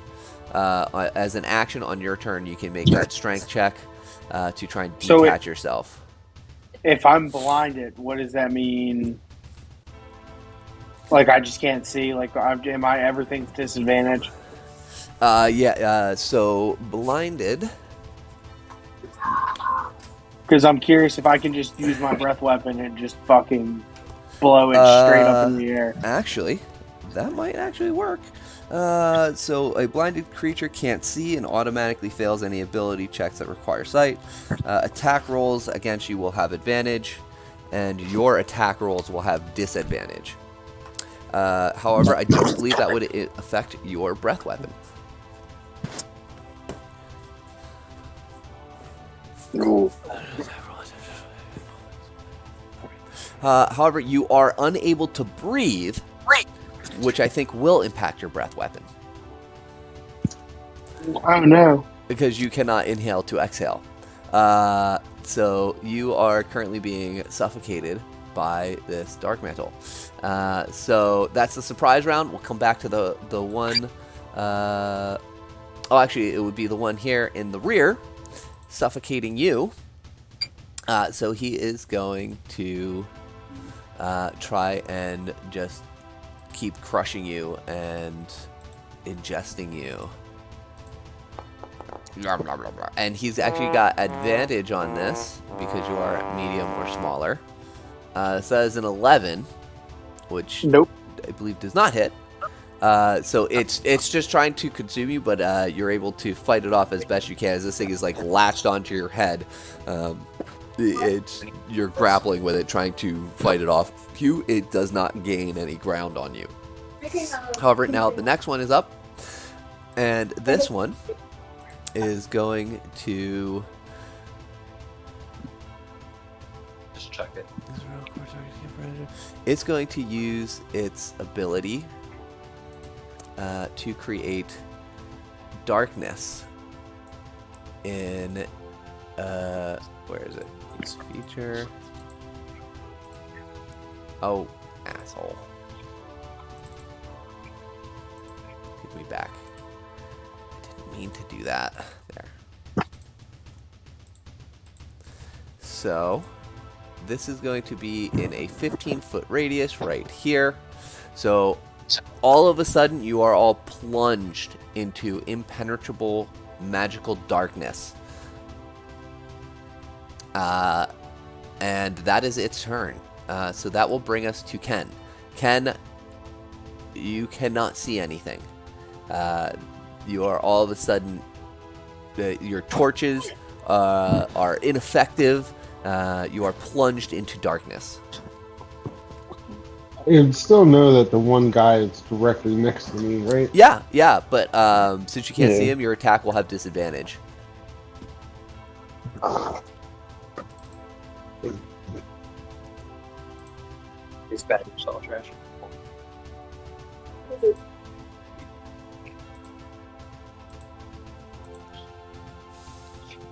As an action on your turn, you can make that strength check to try and So detach yourself. if I'm blinded, what does that mean? Like I just can't see. Like am I everything's disadvantage? So blinded. Because I'm curious if I can just use my breath weapon and just fucking blow it straight up in the air. Actually, that might actually work. So a blinded creature can't see and automatically fails any ability checks that require sight. Attack rolls against you will have advantage, and your attack rolls will have disadvantage. However, I don't believe that would affect your breath weapon. However, you are unable to breathe, which I think will impact your breath weapon. I don't know. Because you cannot inhale to exhale. So you are currently being suffocated by this dark mantle. So that's the surprise round. We'll come back to the one. Actually, it would be the one here in the rear, suffocating you. So he is going to try and just keep crushing you and ingesting you. Blah, blah, blah, blah. And he's actually got advantage on this because you are medium or smaller. So that is an 11, which Nope. I believe does not hit. So it's just trying to consume you, but you're able to fight it off as best you can as this thing is like latched onto your head. You're grappling with it, trying to fight it off. It does not gain any ground on you. However, now the next one is up, and this one is going to Just check it. It's going to use its ability to create darkness in where is it? Its feature. Oh, asshole. Give me back. I didn't mean to do that. There. So, this is going to be in a 15-foot radius right here. So, all of a sudden, you are all plunged into impenetrable magical darkness. And that is its turn. So that will bring us to Ken. Ken, you cannot see anything. You are all of a sudden, your torches are ineffective. You are plunged into darkness. You still know that the one guy is directly next to me, right? Yeah, but since you can't Yeah. see him, your attack will have disadvantage. It's bad yourself, trash.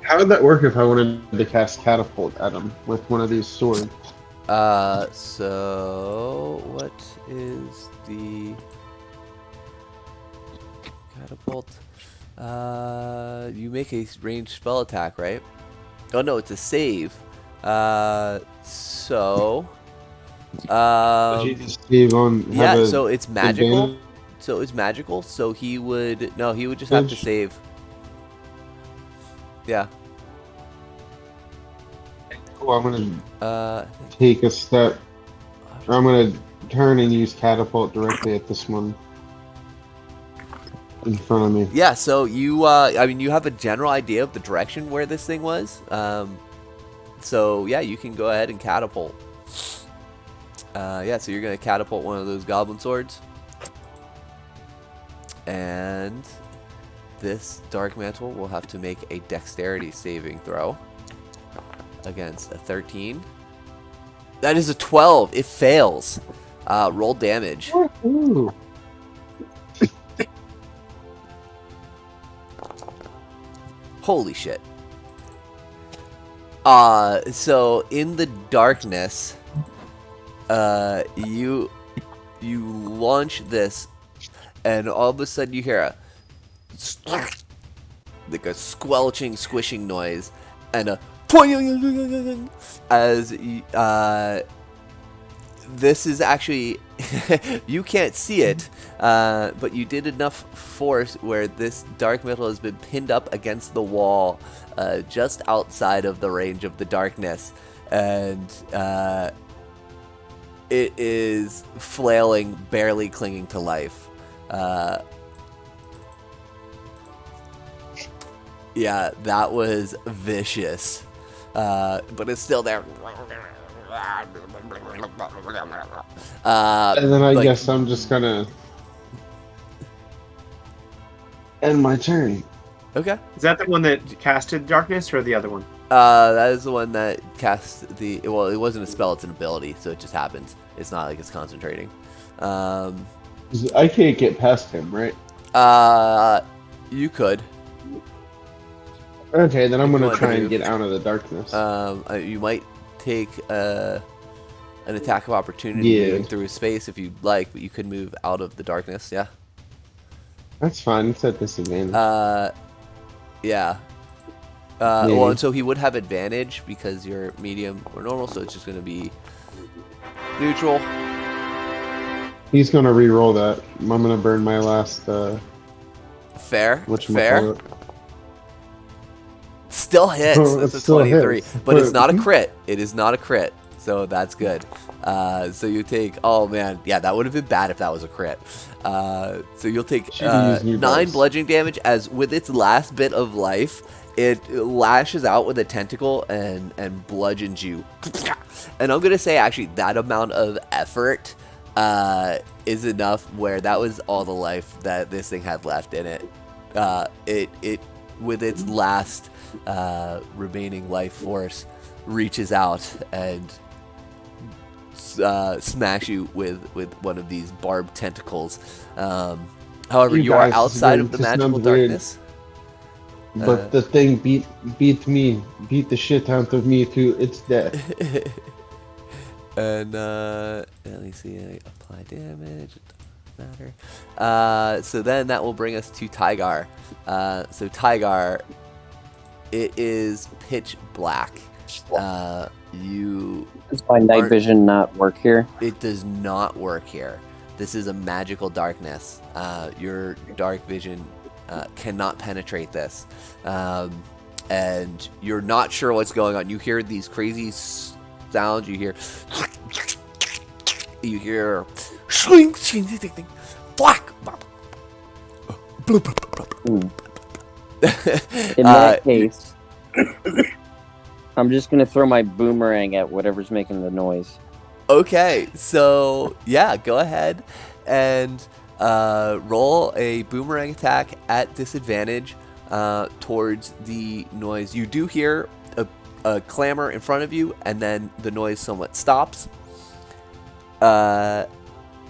How would that work if I wanted to cast catapult at him with one of these swords? So what is the catapult? You make a ranged spell attack, right? Oh no, it's a save. So Steve on yeah, have a so it's magical. advantage? So it's magical. So he would just have to save. Yeah. Oh, I'm gonna Uh, take a step. I'm gonna turn and use catapult directly at this one in front of me. yeah. So you, I mean, you have a general idea of the direction where this thing was. So yeah, you can go ahead and catapult. Yeah. So you're gonna catapult one of those goblin swords, and this dark mantle will have to make a dexterity saving throw against a 13. That is a 12. It fails. Roll damage. Ooh. Holy shit. So in the darkness, You launch this, and all of a sudden you hear like a squelching, squishing noise, and a as this is actually you can't see it, but you did enough force where this dark metal has been pinned up against the wall, just outside of the range of the darkness, and it is flailing, barely clinging to life. Yeah, that was vicious, but it's still there. And then I Like, guess I'm just gonna end my turn. okay. Is that the one that casted darkness or the other one? That is the one that casts the. Well, it wasn't a spell; it's an ability, so it just happens. It's not like it's concentrating. I can't get past him, right? You could. Okay, then I'm If you gonna want to try and move. get out of the darkness. You might take an attack of opportunity Yeah. moving through space if you'd like, but you could move out of the darkness. Yeah. That's fine. It's at disadvantage. Yeah. Maybe. Well, and so he would have advantage because you're medium or normal, so it's just going to be neutral. He's gonna re-roll that. I'm gonna burn my last. Fair. Whatchamacallit. Still hits. Oh, It's it a still 23, hits. but it's not a crit. It is not a crit, so that's good. So you take. Oh man, yeah, that would have been bad if that was a crit. So you'll take Should've used new 9 dice. bludgeoning damage as with its last bit of life, it lashes out with a tentacle and bludgeons you. And I'm gonna say actually that amount of effort is enough where that was all the life that this thing had left in it. It with its last remaining life force reaches out and smash you with one of these barbed tentacles. However, You you are guys, outside of the this magical sounds weird. darkness. But the thing beat the shit out of me to its death. And let me see, apply damage. Matter. So then that will bring us to Tygar. So Tygar, it is pitch black. Does my night aren't- vision not work here? It does not work here. This is a magical darkness. Your dark vision cannot penetrate this. And you're not sure what's going on. You hear these crazy sounds. You hear black. In that case, I'm just gonna throw my boomerang at whatever's making the noise. Okay, so yeah, go ahead and roll a boomerang attack at disadvantage towards the noise. You do hear a clamor in front of you, and then the noise somewhat stops.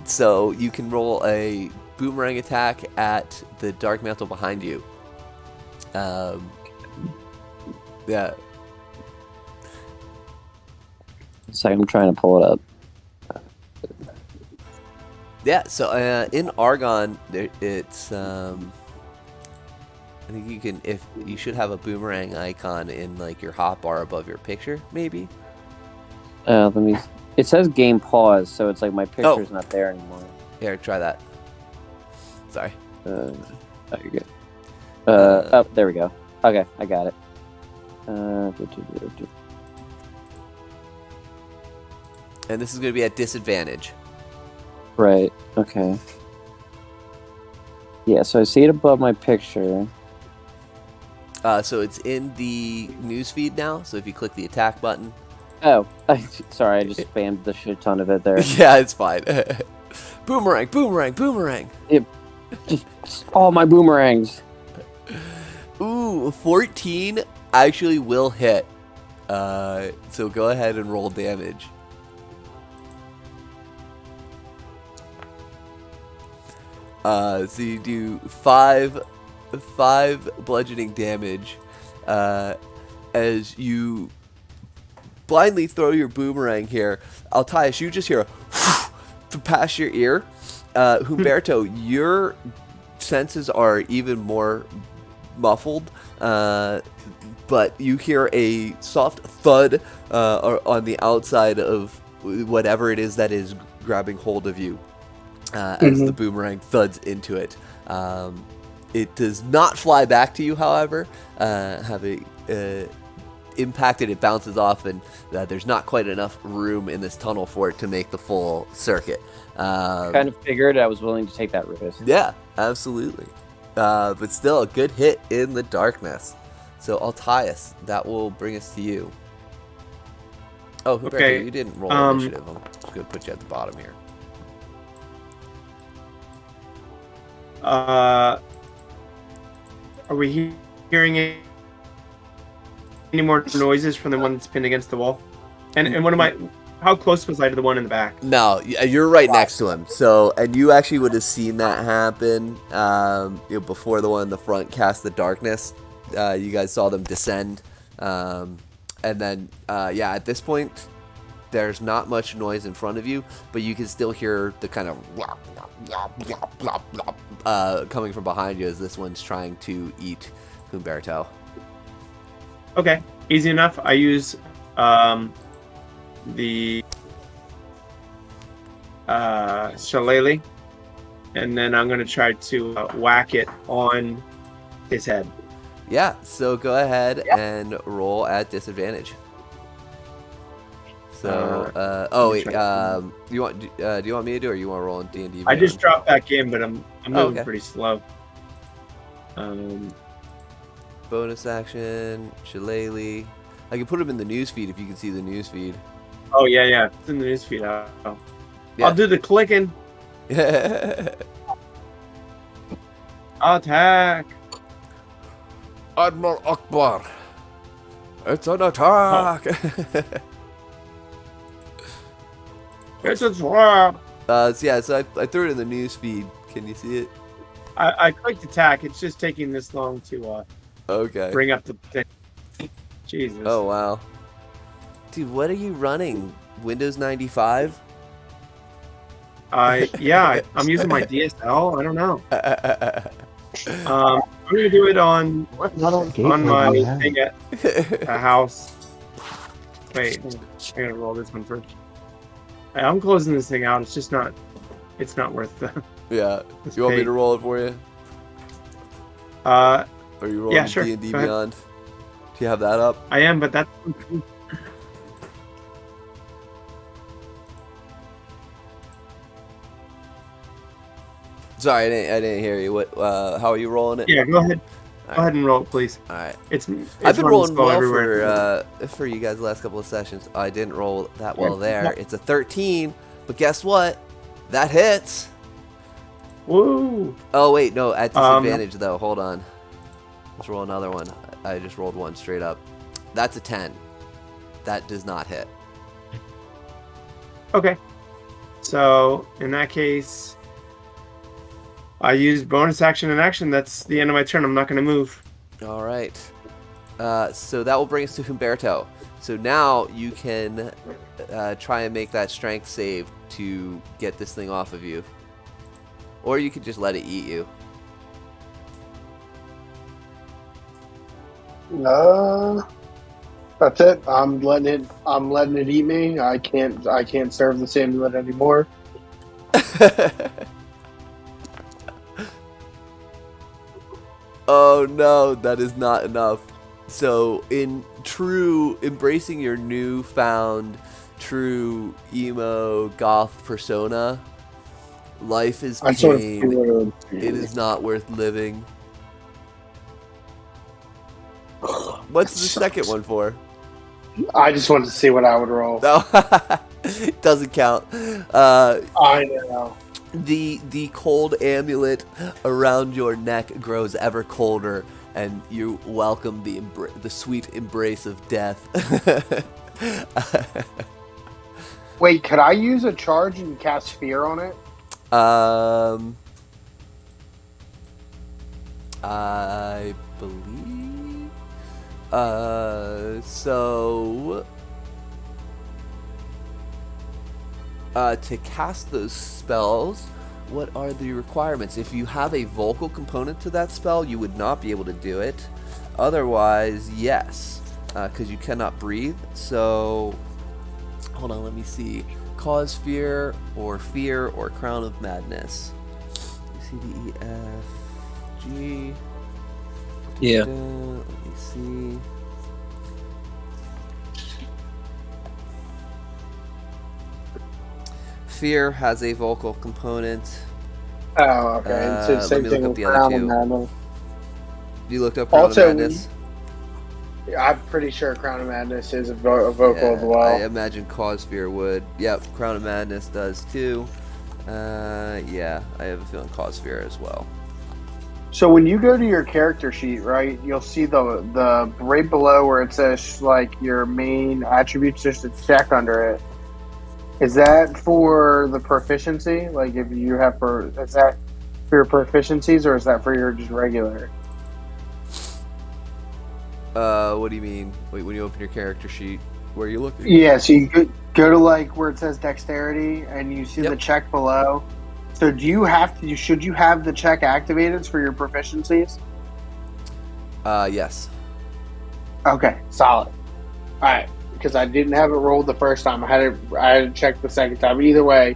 So you can roll a boomerang attack at the dark mantle behind you. Yeah. So I'm trying to pull it up. Yeah, so in Argon, it's I think you can, if you should have a boomerang icon in like your hotbar above your picture, maybe. Let me. It says game pause, so it's like my picture's not there anymore. Here, try that. Sorry. Oh, you're good. Oh, there we go. Okay, I got it. And this is going to be at disadvantage. Right. Okay. Yeah, so I see it above my picture. So it's in the newsfeed now. So if you click the attack button. Oh, sorry, I just spammed the shit ton of it there. Yeah, it's fine. Boomerang, boomerang, boomerang. Just all my boomerangs. Ooh, 14 actually will hit. So go ahead and roll damage. So you do five bludgeoning damage as you blindly throw your boomerang here. Altias, you just hear to pass your ear. Humberto, your senses are even more muffled, but you hear a soft thud on the outside of whatever it is that is grabbing hold of you as the boomerang thuds into it. It does not fly back to you, however, having impacted, it bounces off, and there's not quite enough room in this tunnel for it to make the full circuit. Kind of figured I was willing to take that risk. Yeah, absolutely. But still, a good hit in the darkness. So, Altias, that will bring us to you. Oh, Humberto, Okay, you didn't roll initiative. I'm just going to put you at the bottom here. Are we hearing any more noises from the one that's pinned against the wall? And what am I? How close was I to the one in the back? No, you're right next to him. So, and you actually would have seen that happen before the one in the front cast the darkness. You guys saw them descend, and then at this point, there's not much noise in front of you, but you can still hear the kind of coming from behind you as this one's trying to eat Humberto. Okay, easy enough. I use the shillelagh, and then I'm going to try to whack it on his head. Yeah, so go ahead and roll at disadvantage. So, do you want me to do, or you want to roll on D&D? I just dropped back in, but I'm moving pretty slow. Bonus action, shillelagh. I can put him in the news feed if you can see the news feed. Oh yeah, it's in the news feed. I'll do the clicking. Attack! Admiral Akbar, it's an attack. It's a trap. So I threw it in the news feed. Can you see it? I clicked attack. It's just taking this long to bring up the thing. Jesus. Oh wow, dude, what are you running? Windows 95? I'm using my DSL. I don't know. I'm gonna do it on my thing at a house. Wait, I gotta roll this one first. I'm closing this thing out. It's just not. It's not worth the. Yeah. You want me to roll it for you? Are you rolling sure. D&D Beyond? Do you have that up? I am, but that's. Sorry, I didn't hear you. What? How are you rolling it? Yeah, go ahead. Go ahead and roll it, please. All right. It's I've been rolling well everywhere. for you guys the last couple of sessions. I didn't roll that well there. It's a 13, but guess what? That hits. Woo! Oh wait, no, at disadvantage though. Hold on. Let's roll another one. I just rolled one straight up. That's a 10. That does not hit. Okay. So in that case, I use bonus action and action. That's the end of my turn. I'm not going to move. All right. So that will bring us to Humberto. So now you can try and make that strength save to get this thing off of you. Or you could just let it eat you. That's it. I'm letting it eat me. I can't serve this amulet anymore. Oh no, that is not enough. So in true embracing your newfound true emo goth persona, life is pain. It is not worth living. What's the second one for? I just wanted to see what I would roll. No, doesn't count. I know. The cold amulet around your neck grows ever colder, and you welcome the sweet embrace of death. Wait, could I use a charge and cast fear on it? I believe. So To cast those spells, what are the requirements? If you have a vocal component to that spell, you would not be able to do it. Otherwise, yes, because you cannot breathe. So, hold on, let me see. Cause fear or crown of madness. C, D, E, F, G. Yeah. Let me see. Fear has a vocal component. Oh, okay. And so Let same me look thing up with the other Crown of two. Madness. You looked up Crown Also, of Madness? I'm pretty sure Crown of Madness is a vocal as Yeah, well. I imagine Cause Fear would. Yep, Crown of Madness does too. Yeah, I have a feeling Cause Fear as well. So when you go to your character sheet, right, you'll see the right below where it says like your main attributes, just a check under it. Is that for the proficiency? Like if you have is that for your proficiencies or is that for your just regular? What do you mean? Wait, when you open your character sheet, where are you looking? Yeah, so you go to like where it says dexterity and you see Yep. the check below. So should you have the check activated for your proficiencies? Yes. Okay, solid. All right, because I didn't have it rolled the first time. I had to check the second time. Either way,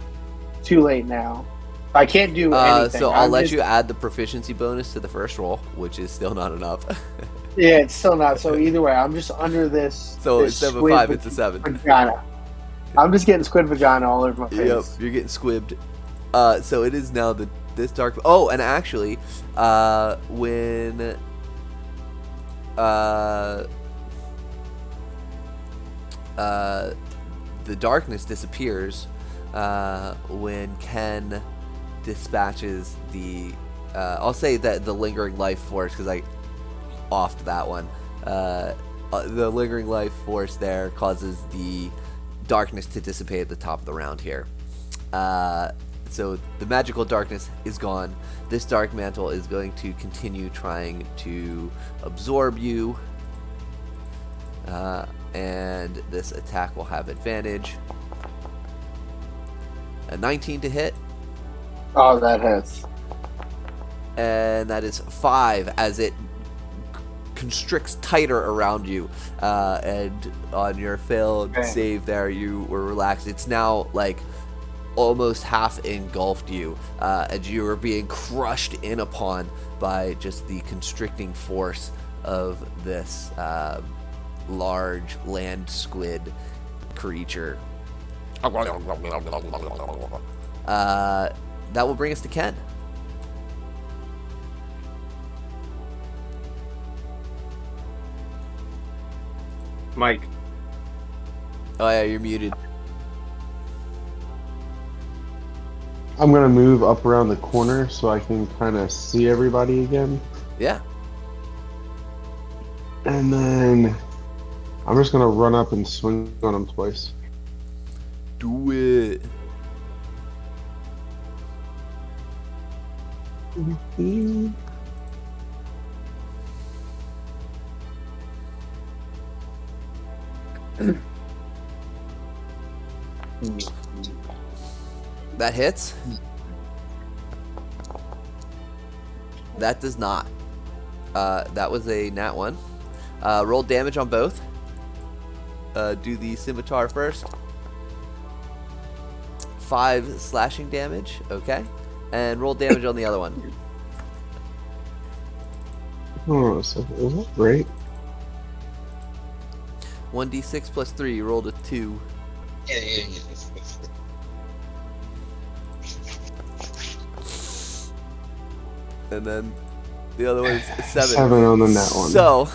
too late now. I can't do anything. So I'll let you add the proficiency bonus to the first roll, which is still not enough. Yeah, it's still not. So either way, I'm just under this. So this instead of a squid 5, it's a 7. Vagina. I'm just getting squid vagina all over my face. Yep, you're getting squibbed. So it is now this dark. Oh, and actually, when the darkness disappears, when Ken dispatches the, I'll say that the lingering life force, because I offed that one. The lingering life force there causes the darkness to dissipate at the top of the round here. So the magical darkness is gone. This dark mantle is going to continue trying to absorb you. And this attack will have advantage. A 19 to hit. Oh, that hits. And that is 5 as it constricts tighter around you. And on your failed save there, you were relaxed. It's now like almost half engulfed you, as you are being crushed in upon by just the constricting force of this large land squid creature. That will bring us to Ken. Mike. Oh yeah, you're muted. I'm gonna move up around the corner so I can kind of see everybody again. Yeah. And then I'm just gonna run up and swing on him twice. Do it. That hits. That does not. That was a nat 1. Roll damage on both. Do the scimitar first. 5 slashing damage. Okay. And roll damage on the other one. Oh, so is that right? 1d6 plus 3. You rolled a 2. Yeah. And then the other one is 7. 7 on the net one. So,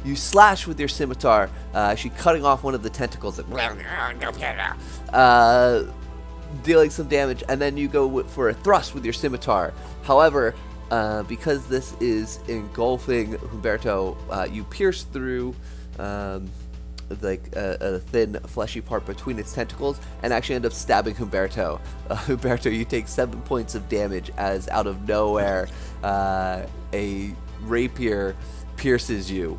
you slash with your scimitar, actually cutting off one of the tentacles, dealing some damage, and then you go for a thrust with your scimitar. However, because this is engulfing Humberto, you pierce through like a thin fleshy part between its tentacles and actually end up stabbing Humberto. Humberto, you take 7 points of damage as out of nowhere a rapier pierces you.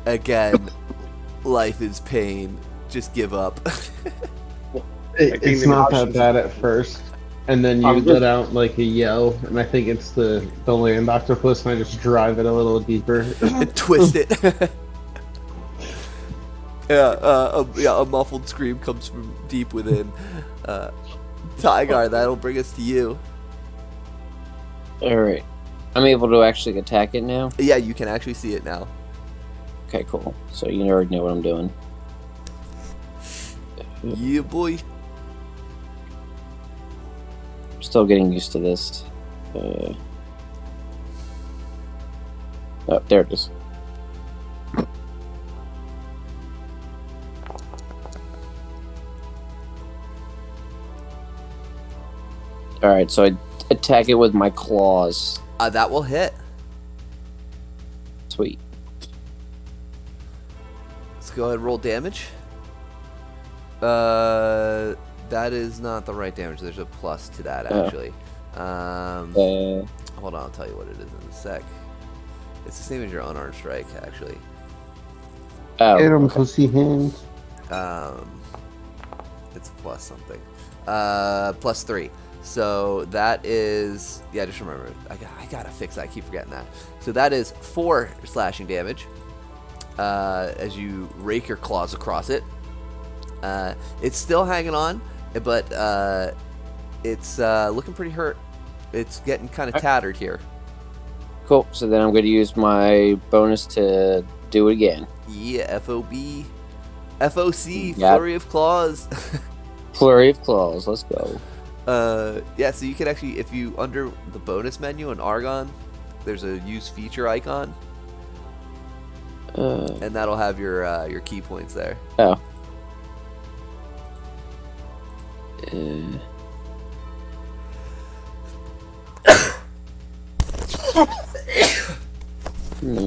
Again, life is pain. Just give up. Like being It's the not that magicians. bad at first, and then you I'm let just- out like a yell, and I think it's the land octopus, and I just drive it a little deeper. And twist it. A muffled scream comes from deep within. Tygar, that'll bring us to you. All right. I'm able to actually attack it now. Yeah, you can actually see it now. Okay, cool. So you already know what I'm doing. Yeah, boy. Still getting used to this. Oh, there it is. All right, so I attack it with my claws. That will hit. Sweet. Let's go ahead and roll damage. That is not the right damage. There's a plus to that, actually. Hold on, I'll tell you what it is in a sec. It's the same as your unarmed strike, actually. Oh, Get 'em, okay. pussy hands. It's plus something. Plus 3. So that is, yeah, just remember, I gotta fix that. I keep forgetting that. So that is 4 slashing damage as you rake your claws across it. It's still hanging on, but it's looking pretty hurt. It's getting kind of tattered here. Cool. So then I'm going to use my bonus to do it again. Yeah, FOB. FOC, Yeah. Flurry of Claws. Flurry of claws. Let's go. Yeah, so you can actually, if you, under the bonus menu in Argon, there's a use feature icon, and that'll have your key points there. Oh.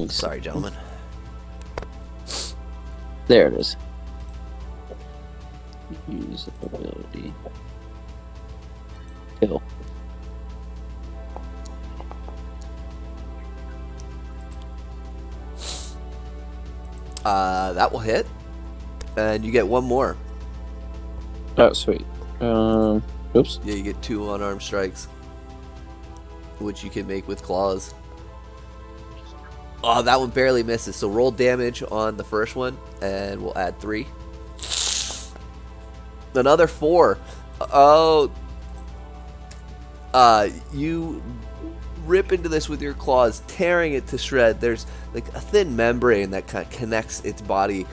Sorry, gentlemen. There it is. Use ability. Kill. That will hit, and you get one more. Oh, sweet. Oops. Yeah, you get 2 unarmed strikes, which you can make with claws. Oh, that one barely misses. So roll damage on the first one, and we'll add 3. Another 4. Oh. You rip into this with your claws, tearing it to shred. There's like a thin membrane that kind of connects its body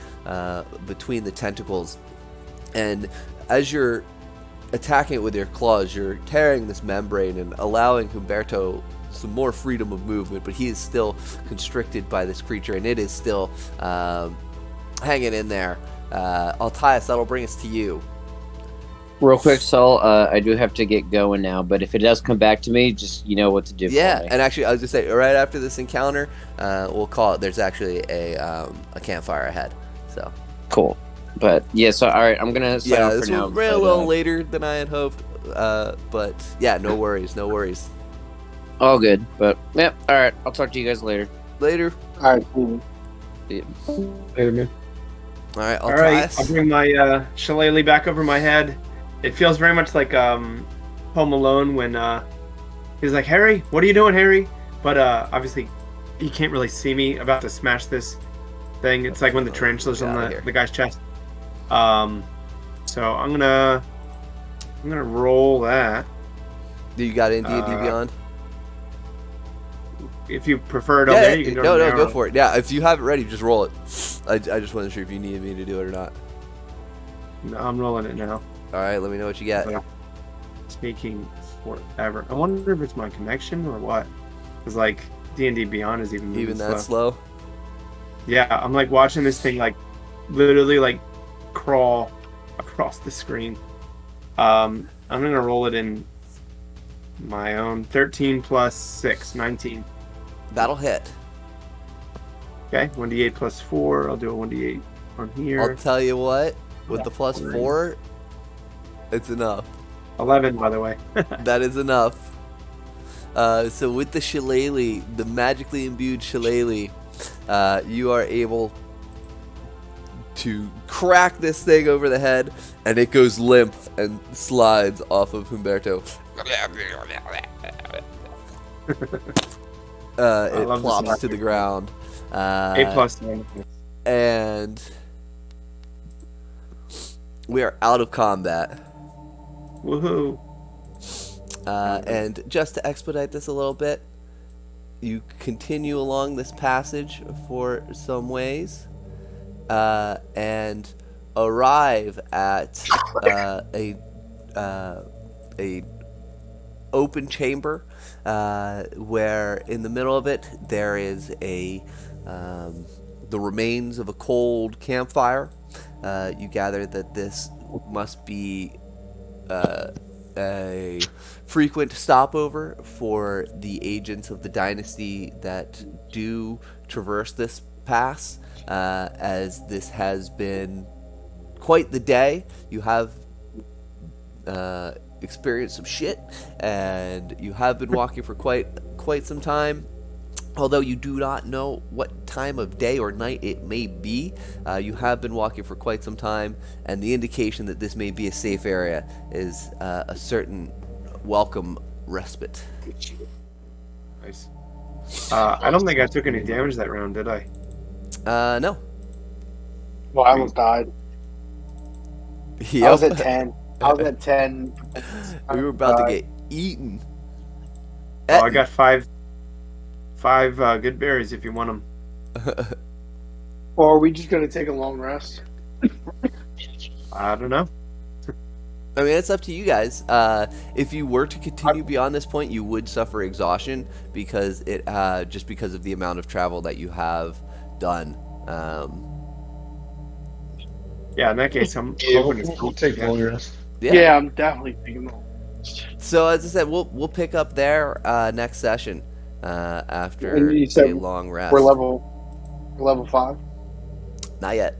between the tentacles, and as you're attacking it with your claws, you're tearing this membrane and allowing Humberto some more freedom of movement, but he is still constricted by this creature, and it is still hanging in there. Altias, that'll bring us to you. Real quick, Saul, I do have to get going now, but if it does come back to me, just you know what to do Yeah, for me. and actually, I was just saying, right after this encounter, we'll call it. There's actually a campfire ahead. So Cool. But yeah, so all right, I'm gonna sign yeah, off this for now. one ran a but, little later than I had hoped, but yeah, no worries, no worries. all good. But yeah, all right, I'll talk to you guys later. Later. All right, cool. Later, man. All right, All right, Altias. I'll bring my shillelagh back over my head. It feels very much like Home Alone when he's like, "Harry, what are you doing, Harry?" But obviously, he can't really see me about to smash this thing. It's like when the tarantula's on the guy's chest. So I'm gonna roll that. Do you got in D&D Beyond? If you prefer it on Yeah, there, you can no, go for it. Yeah, if you have it ready, just roll it. I just wasn't sure if you needed me to do it or not. No, I'm rolling it now. All right, let me know what you get. Yeah. Sneaking forever. I wonder if it's my connection or what. Because like D&D Beyond is even moving That slow? Yeah, I'm like watching this thing like literally like crawl across the screen. I'm gonna roll it in my own 13 plus 6, 19. That'll hit. Okay, 1d8 plus 4. I'll do a 1d8 on here. I'll tell you what, with the plus 4, it's enough. 11, by the way. That is enough. So with the shillelagh, the magically imbued shillelagh, you are able to crack this thing over the head, and it goes limp and slides off of Humberto. It love this plops to the ground. A+. And we are out of combat. Woohoo! And just to expedite this a little bit, you continue along this passage for some ways, and arrive at a open chamber, where in the middle of it there is the remains of a cold campfire. You gather that this must be a frequent stopover for the agents of the dynasty that do traverse this pass, as this has been quite the day. You have experienced some shit, and you have been walking for quite some time. Although you do not know what time of day or night it may be, you have been walking for quite some time, and the indication that this may be a safe area is a certain welcome respite. Nice. I don't think I took any damage that round, did I? No. Well, I almost died. Yep. I was at 10. I was at 10. We were about to get eaten. Oh, I got five good berries if you want them. Or are we just going to take a long rest? I don't know. I mean, it's up to you guys. If you were to continue beyond this point, you would suffer exhaustion because just because of the amount of travel that you have done. Yeah, in that case, I'm Yeah, hoping we'll take a long rest. Yeah, I'm definitely taking a long rest. So as I said, we'll pick up there next session after And you said a long rest. We're level 5? Not yet.